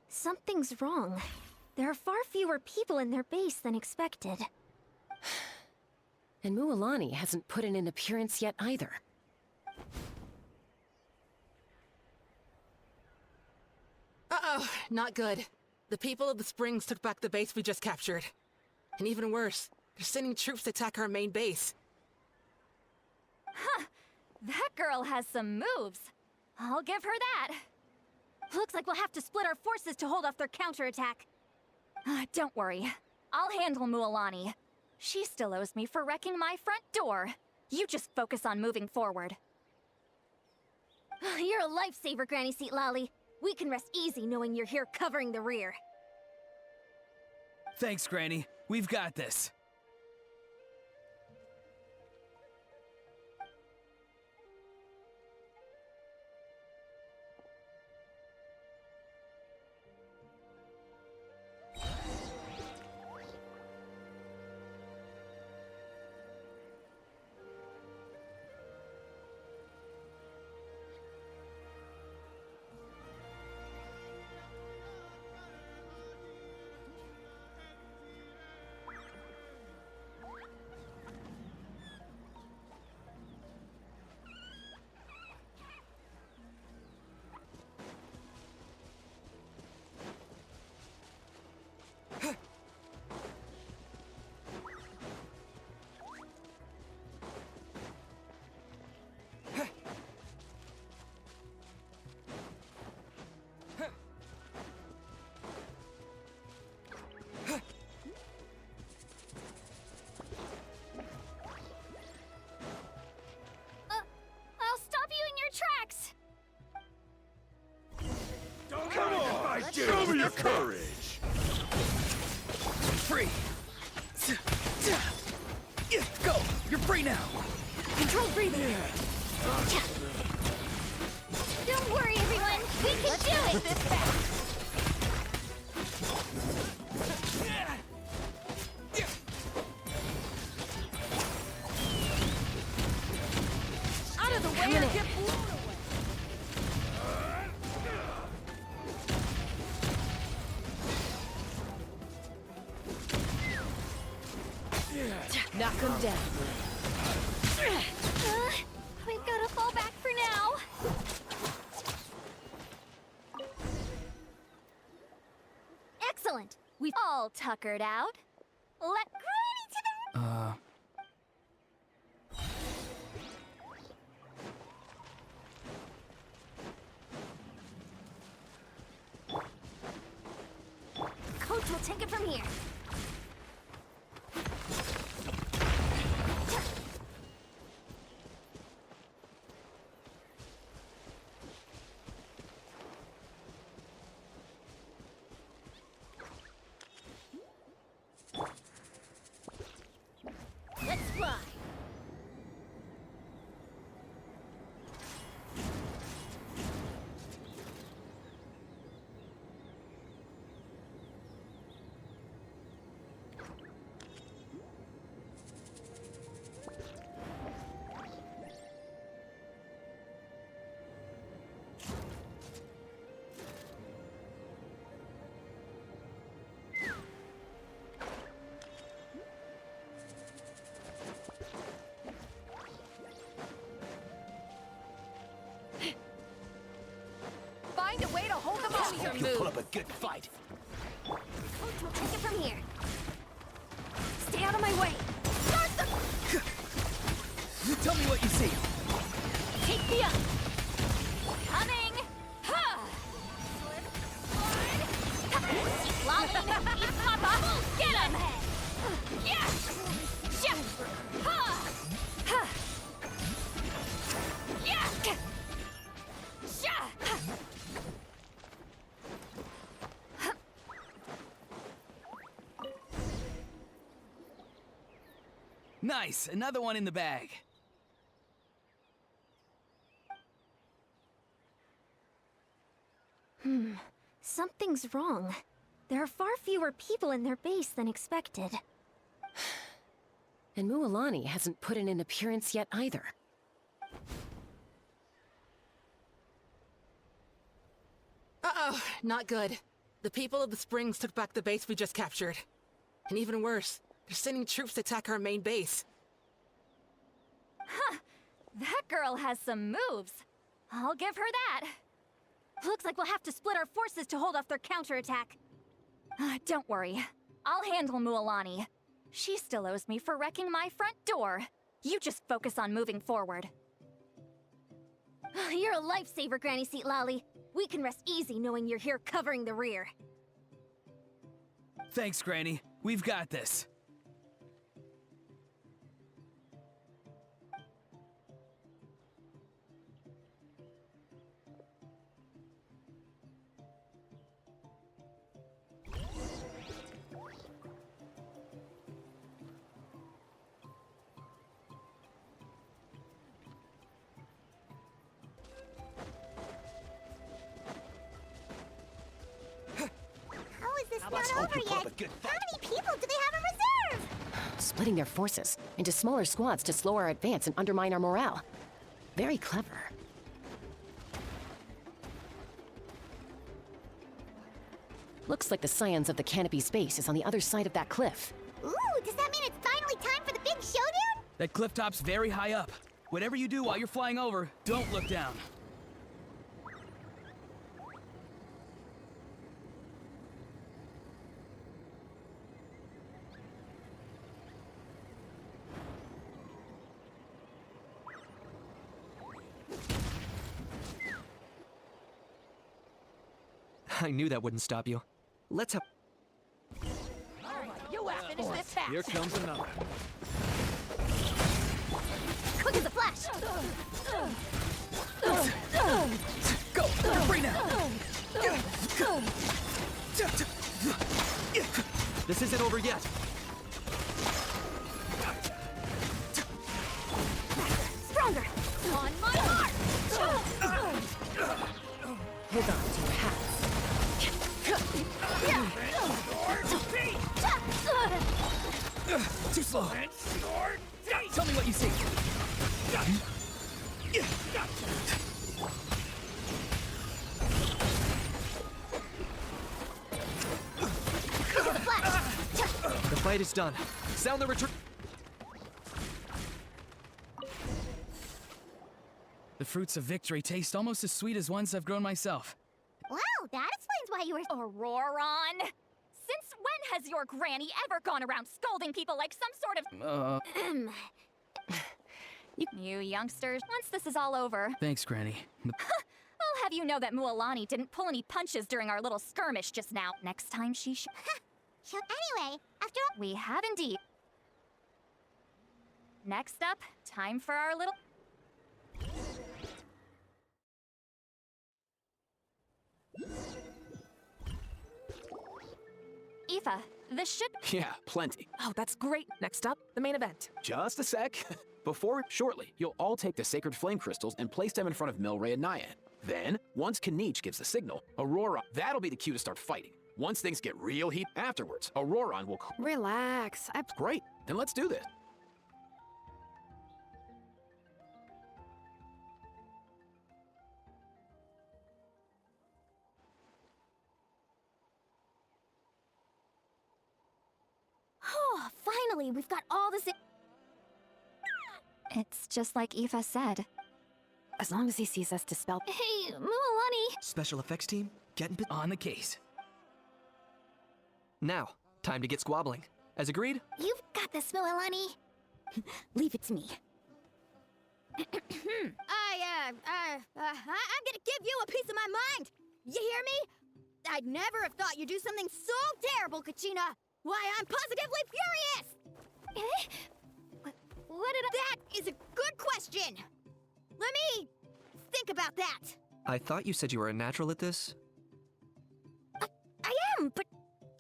Something's wrong. There are far fewer people in their base than expected. And Mualani hasn't put in an appearance yet either. Uh-oh, not good. The people of the Springs took back the base we just captured. And even worse, they're sending troops to attack our main base. Huh. That girl has some moves. I'll give her that. Looks like we'll have to split our forces to hold off their counterattack. Don't worry. I'll handle Mualani. She still owes me for wrecking my front door. You just focus on moving forward. You're a lifesaver, Granny Seat Lolly. We can rest easy knowing you're here covering the rear. Thanks, Granny. We've got this. Show me your courage! Free! Go! You're free now! Controlled breathing. Don't worry, everyone. We can do it. This back. Out of the way or get blown away! Knock him down. We've got to fall back for now. Excellent. We've all tuckered out. Let Granny to the... Coach will take it from here. Let's fly. Find a way to hold them off. You put up a good fight. Coach will take it from here. Stay out of my way. Start the... You tell me what you see. Take me up. Coming. Ha! Slide. Eat Papa. Get him. Yeah. Yeah. Ha. Ha. Yeah. Sha. Nice, another one in the bag. Something's wrong. There are far fewer people in their base than expected. And Mualani hasn't put in an appearance yet either. Uh-oh, not good. The people of the Springs took back the base we just captured. And even worse, they're sending troops to attack our main base. Huh. That girl has some moves. I'll give her that. Looks like we'll have to split our forces to hold off their counterattack. Don't worry. I'll handle Mualani. She still owes me for wrecking my front door. You just focus on moving forward. You're a lifesaver, Granny Seat Lolly. We can rest easy knowing you're here covering the rear. Thanks, Granny. We've got this. Not over yet. How many people do they have in reserve? Splitting their forces into smaller squads to slow our advance and undermine our morale. Very clever. Looks like the Scions of the Canopy's base is on the other side of that cliff. Ooh, does that mean it's finally time for the big showdown? That cliff top's very high up. Whatever you do while you're flying over, don't look down. I knew that wouldn't stop you. Let's have... You have finished this task. Here comes another. Quick as a flash! Go! You're free now! isn't over yet. Stronger! On my mark! Hold on to your hats. Too slow. Tell me what you see. The fight is done. Sound the return. The fruits of victory taste almost as sweet as ones I've grown myself. Wow, that explains why you were. Auroron! Since when has your granny ever gone around scolding people like some sort of... You youngsters, once this is all over... Thanks, Granny. I'll have you know that Mualani didn't pull any punches during our little skirmish just now. Next time she So anyway, after all, We have indeed. Next up, time for our little... Aoife, the ship... Yeah, plenty. Oh, that's great. Next up, the main event. Just a sec. Shortly, you'll all take the sacred flame crystals and place them in front of Milray and Nyan. Then, once Kanich gives the signal, Aurora, that'll be the cue to start fighting. Once things get real heat afterwards, Auroron will... Relax. Great, then let's do this. Oh, finally, we've got all this. It's just like Aoife said. As long as he sees us dispel... hey, Mualani. Special effects team, getting on the case. Now, time to get squabbling. As agreed? You've got this, Mualani. Leave it to me. I'm gonna give you a piece of my mind. You hear me? I'd never have thought you'd do something so terrible, Kachina. Why, I'm positively furious. What did I... That is a good question. Let me think about that. I thought you said you were a natural at this. I am, but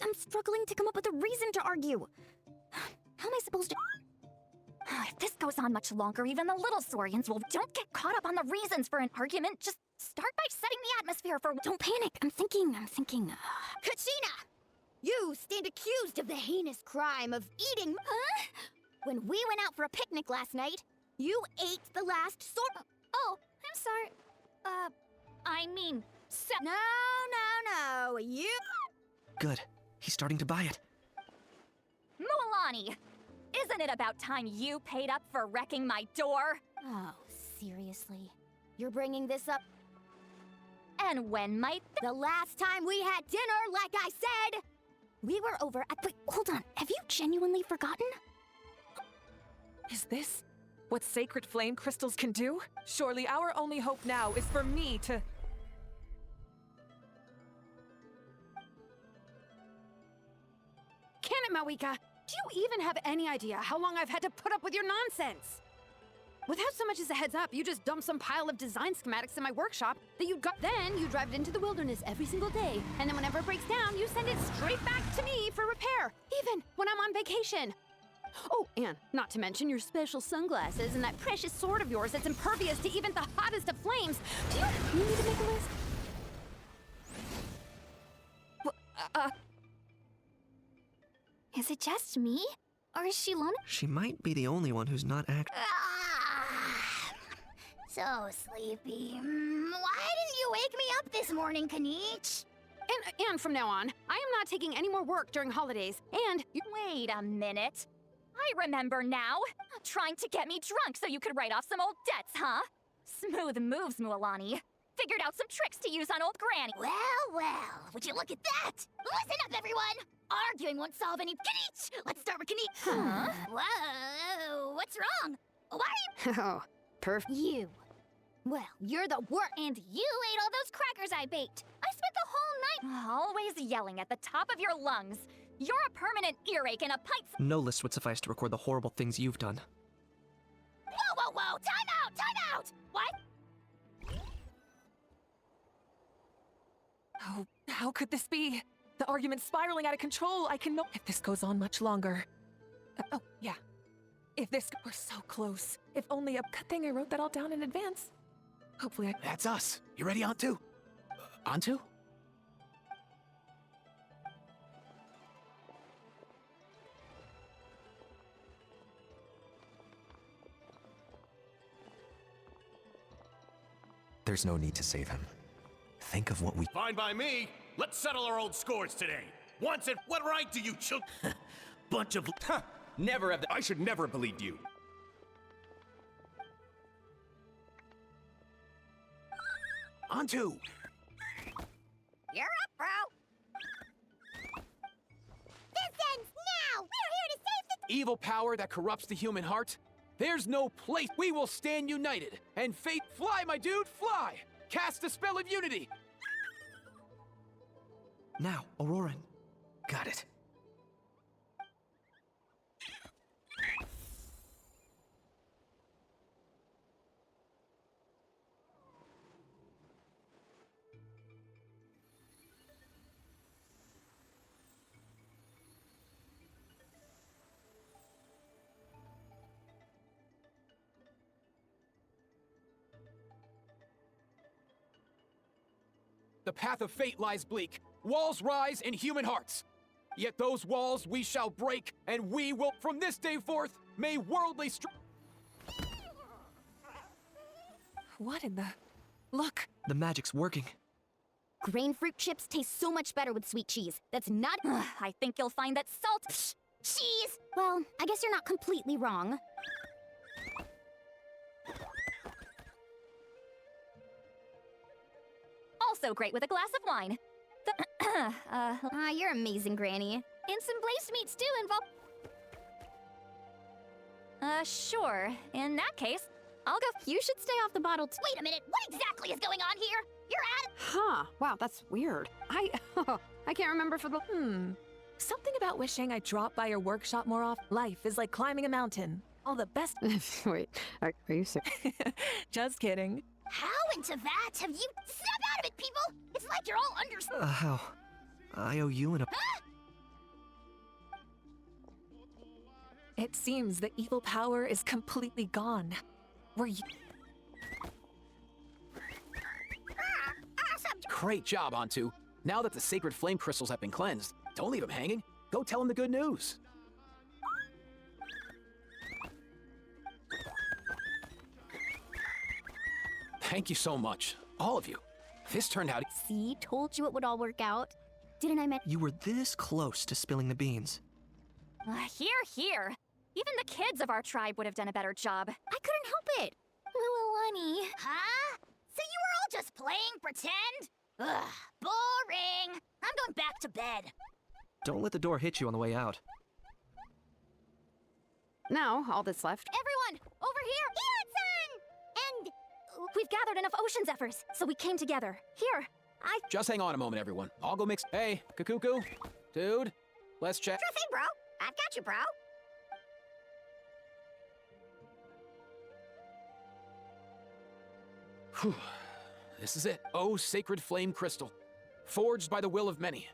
I'm struggling to come up with a reason to argue. How am I supposed to... If this goes on much longer, even the little Saurians will... Don't get caught up on the reasons for an argument. Just start by setting the atmosphere for... Don't panic. I'm thinking. Kachina! You stand accused of the heinous crime of eating... Huh? When we went out for a picnic last night, you ate the last Oh, I'm sorry. I mean... No, you... Good. He's starting to buy it. Mualani! Isn't it about time you paid up for wrecking my door? Oh, seriously? You're bringing this up? And when might... The last time we had dinner, like I said! We were over at... Wait, hold on. Have you genuinely forgotten? Is this what sacred flame crystals can do? Surely our only hope now is for me to... Can it, Mawika? Do you even have any idea how long I've had to put up with your nonsense? Without so much as a heads up, you just dump some pile of design schematics in my workshop that you got. Then you drive it into the wilderness every single day, and then whenever it breaks down, you send it straight back to me for repair, even when I'm on vacation. Oh, and not to mention your special sunglasses and that precious sword of yours that's impervious to even the hottest of flames. Do you need me to make a list? Is it just me? Or is she lonely? She might be the only one who's not So sleepy. Why didn't you wake me up this morning, Kanich? And from now on, I am not taking any more work during holidays, and you... Wait a minute. I remember now. Trying to get me drunk so you could write off some old debts, huh? Smooth moves, Mualani. Figured out some tricks to use on old Granny. Well, would you look at that? Listen up, everyone! Arguing won't solve any... Kanich! Let's start with Kanich. Huh? Whoa, what's wrong? Why are you... Oh, perfect. You. Well, you're the worst. And you ate all those crackers I baked. I spent the whole night... Always yelling at the top of your lungs. You're a permanent earache and a pint... No list would suffice to record the horrible things you've done. Whoa! Time out! What? Oh, how could this be? The argument's spiraling out of control. I cannot. If this goes on much longer. Oh, yeah. If this. We're so close. If only a good thing I wrote that all down in advance. Hopefully I. That's us. You ready, Antu? Antu? There's no need to save him. Think of what we. Fine by me. Let's settle our old scores today. Once and what right do you bunch of. Never have. I should never have believed you. Antu! You're up, bro. This ends now. We're here to save the. Evil power that corrupts the human heart? There's no place. We will stand united. And fate, fly, my dude, fly! Cast the spell of unity! Now, Auroran. Got it. The path of fate lies bleak. Walls rise in human hearts. Yet those walls we shall break, and we will, from this day forth, may worldly What in the... Look! The magic's working. Grain fruit chips taste so much better with sweet cheese. That's not. I think you'll find that salt. Cheese! Well, I guess you're not completely wrong. Also great with a glass of wine. You're amazing, Granny. And some glazed meats too involved. Sure. In that case, I'll go. You should stay off the bottle. Wait a minute. What exactly is going on here? You're at. Huh. Wow, that's weird. I can't remember for the. Something about wishing I dropped by your workshop more often. Life is like climbing a mountain. All the best. Wait, are you serious? Just kidding. How into that have you? Snap out of it, people! It's like you're all under. How? I owe you an. It seems the evil power is completely gone. Were you? Awesome. Great job, Antu. Now that the sacred flame crystals have been cleansed, don't leave him hanging. Go tell him the good news. Thank you so much, all of you. This turned out. See, told you it would all work out. Didn't I mention? You were this close to spilling the beans. Here. Even the kids of our tribe would have done a better job. I couldn't help it. Lualani. Huh? So you were all just playing pretend? Ugh, boring. I'm going back to bed. Don't let the door hit you on the way out. Now, all that's left. Everyone, over here! Here, son! And we've gathered enough ocean zephyrs, so we came together. Here, Just hang on a moment, everyone. I'll go mix. Hey, Kakuku. Dude, let's check. Sure thing, bro. I've got you, bro. Whew. This is it. Oh, sacred flame crystal. Forged by the will of many.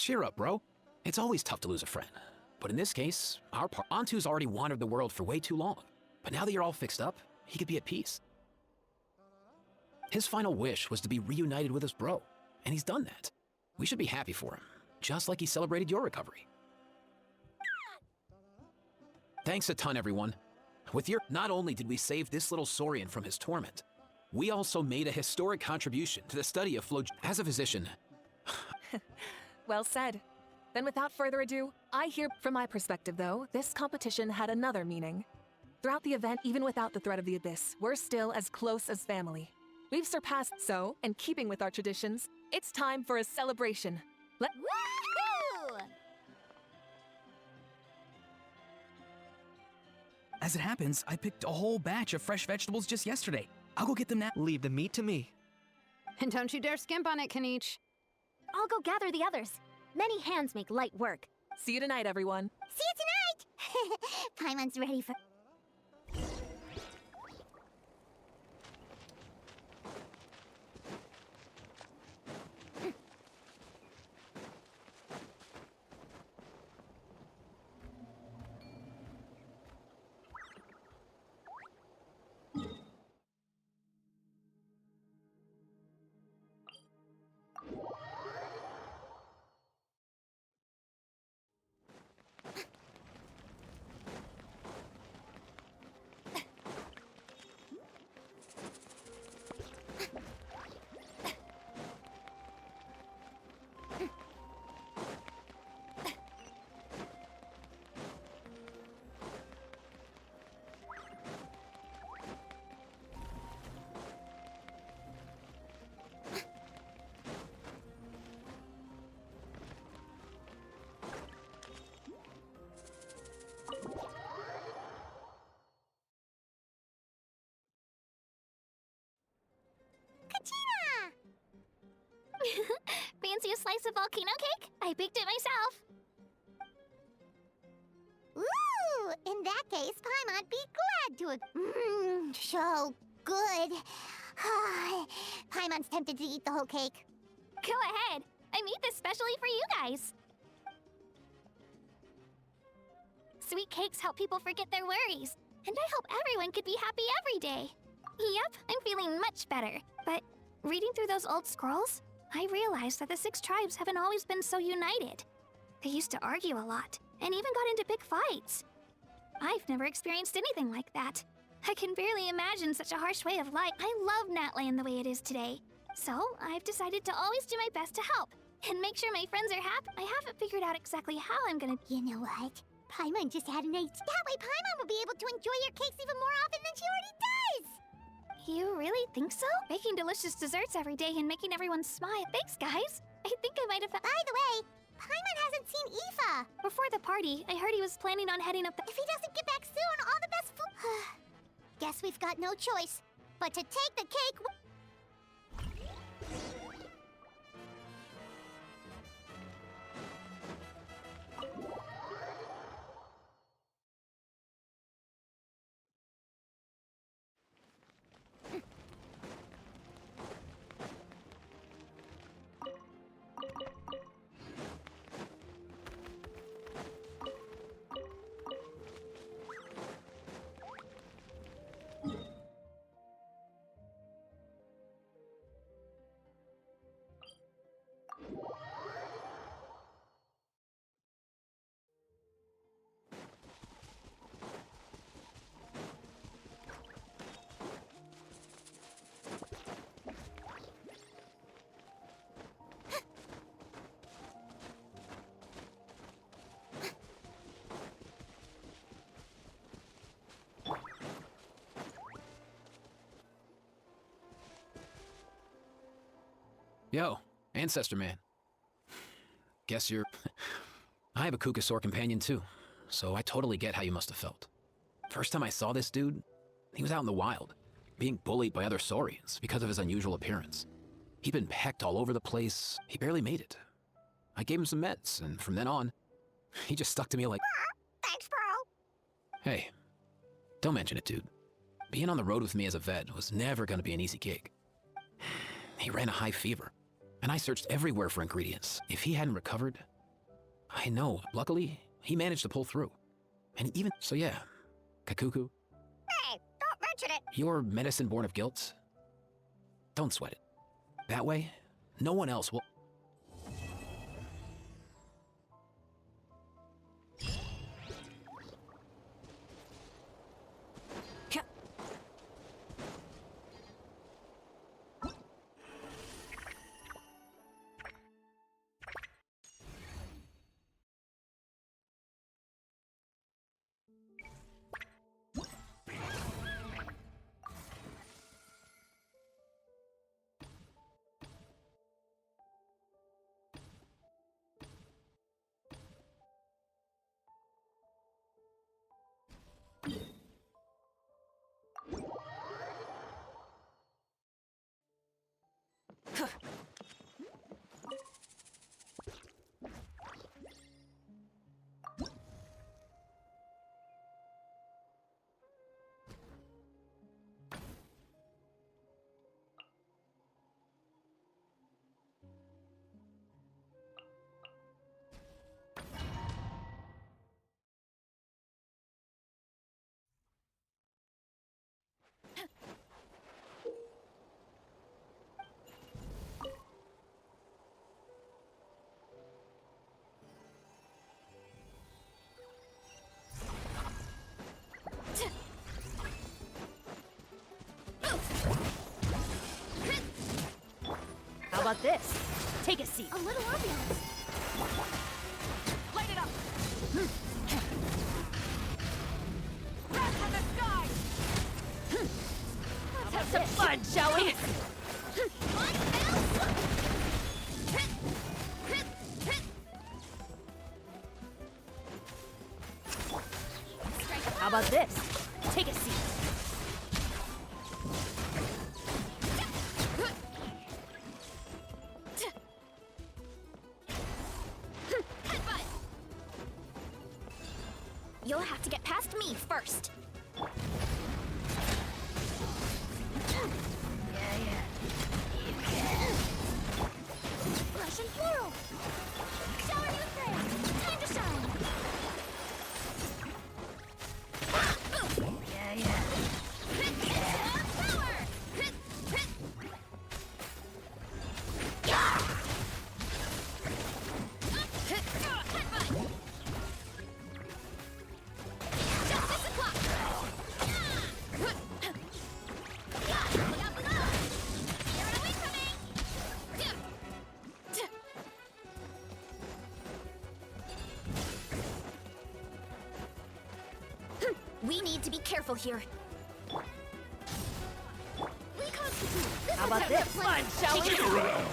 Cheer up, bro. It's always tough to lose a friend. But in this case, Antu's already wandered the world for way too long. But now that you're all fixed up, he could be at peace. His final wish was to be reunited with his bro, and he's done that. We should be happy for him, just like he celebrated your recovery. Thanks a ton, everyone. With your... Not only did we save this little Saurian from his torment, we also made a historic contribution to the study of flow... As a physician... Well said. Then without further ado, from my perspective though, this competition had another meaning. Throughout the event, even without the threat of the Abyss, we're still as close as family. We've surpassed, so, in keeping with our traditions, it's time for a celebration. Woohoo! As it happens, I picked a whole batch of fresh vegetables just yesterday. I'll go get them now. Leave the meat to me. And don't you dare skimp on it, Kanich. I'll go gather the others. Many hands make light work. See you tonight, everyone. See you tonight! Paimon's ready for... Fancy a slice of volcano cake? I baked it myself. Ooh, in that case, Paimon'd be glad to... so good. Paimon's tempted to eat the whole cake. Go ahead. I made this specially for you guys. Sweet cakes help people forget their worries. And I hope everyone could be happy every day. Yep, I'm feeling much better. But reading through those old scrolls, I realized that the 6 tribes haven't always been so united. They used to argue a lot, and even got into big fights. I've never experienced anything like that. I can barely imagine such a harsh way of life. I love Natland the way it is today. So, I've decided to always do my best to help, and make sure my friends are happy. I haven't figured out exactly how I'm gonna... You know what? Paimon just had an idea. That way Paimon will be able to enjoy your cakes even more often than she already does! You really think so? Making delicious desserts every day and making everyone smile. Thanks, guys. I think I might have... By the way, Paimon hasn't seen Aoife. Before the party, I heard he was planning on heading up the... If he doesn't get back soon, all the best food... Guess we've got no choice but to take the cake... Yo, Ancestor Man. Guess you're... I have a Kukasaur companion too, so I totally get how you must have felt. First time I saw this dude, he was out in the wild, being bullied by other Saurians because of his unusual appearance. He'd been pecked all over the place, he barely made it. I gave him some meds, and from then on, he just stuck to me like... Thanks, bro! Hey, don't mention it, dude. Being on the road with me as a vet was never gonna be an easy gig. He ran a high fever, and I searched everywhere for ingredients. If he hadn't recovered, I know. Luckily, he managed to pull through. And even so, yeah, Kakuku, Hey, don't mention it! your medicine born of guilt. Don't sweat it. That way, no one else will. How about this? Take a seat. A little ambiance. Light it up! Red for the sky! Let's have some fun, shall we? How about this? Take a seat. You'll have to get past me first. Russian floral. Shower new thing. Time to shine. We need to be careful here. How about this? Fun, shall we? Stick around!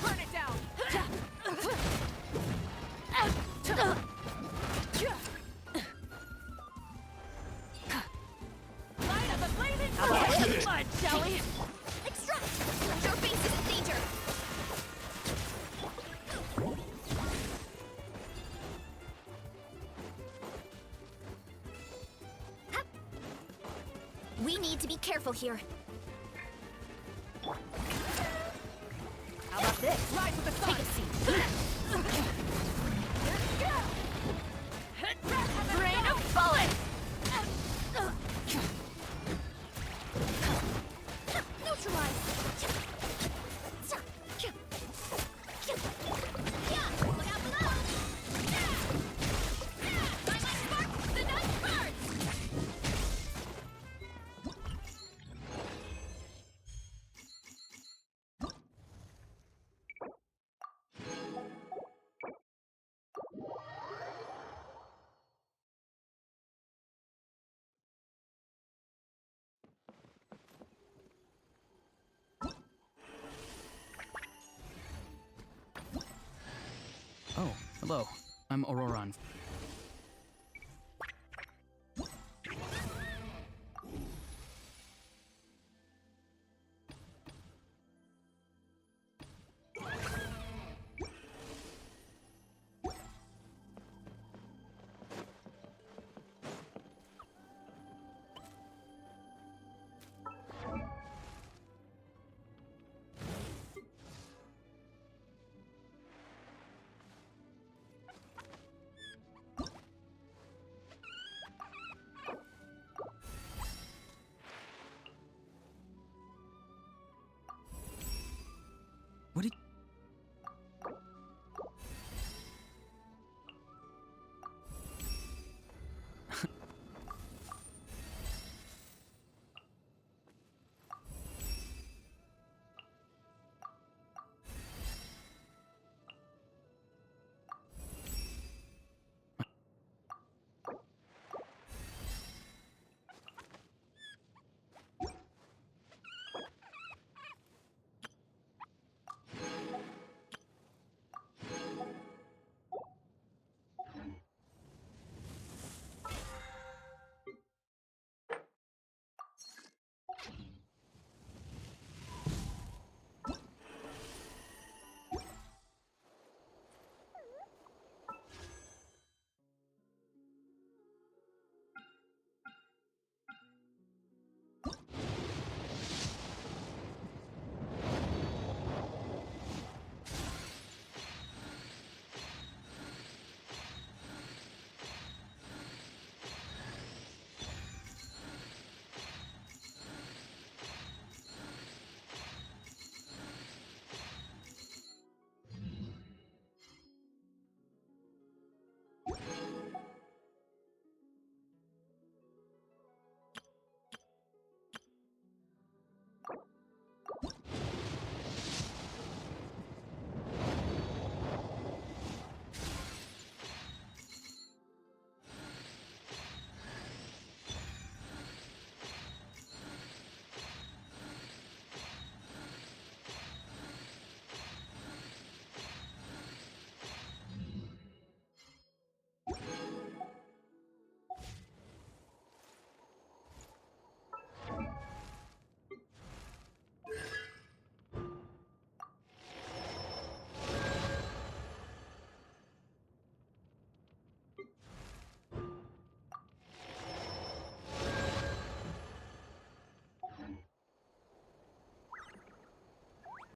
Burn it down! Light up a blazing How about this? fun, shall we? Extract! Your base is in danger! We need to be careful here. How about this? Rise with the sun! Take a seat. Rain of bullets! Neutralize! Oh, hello. I'm Auroran.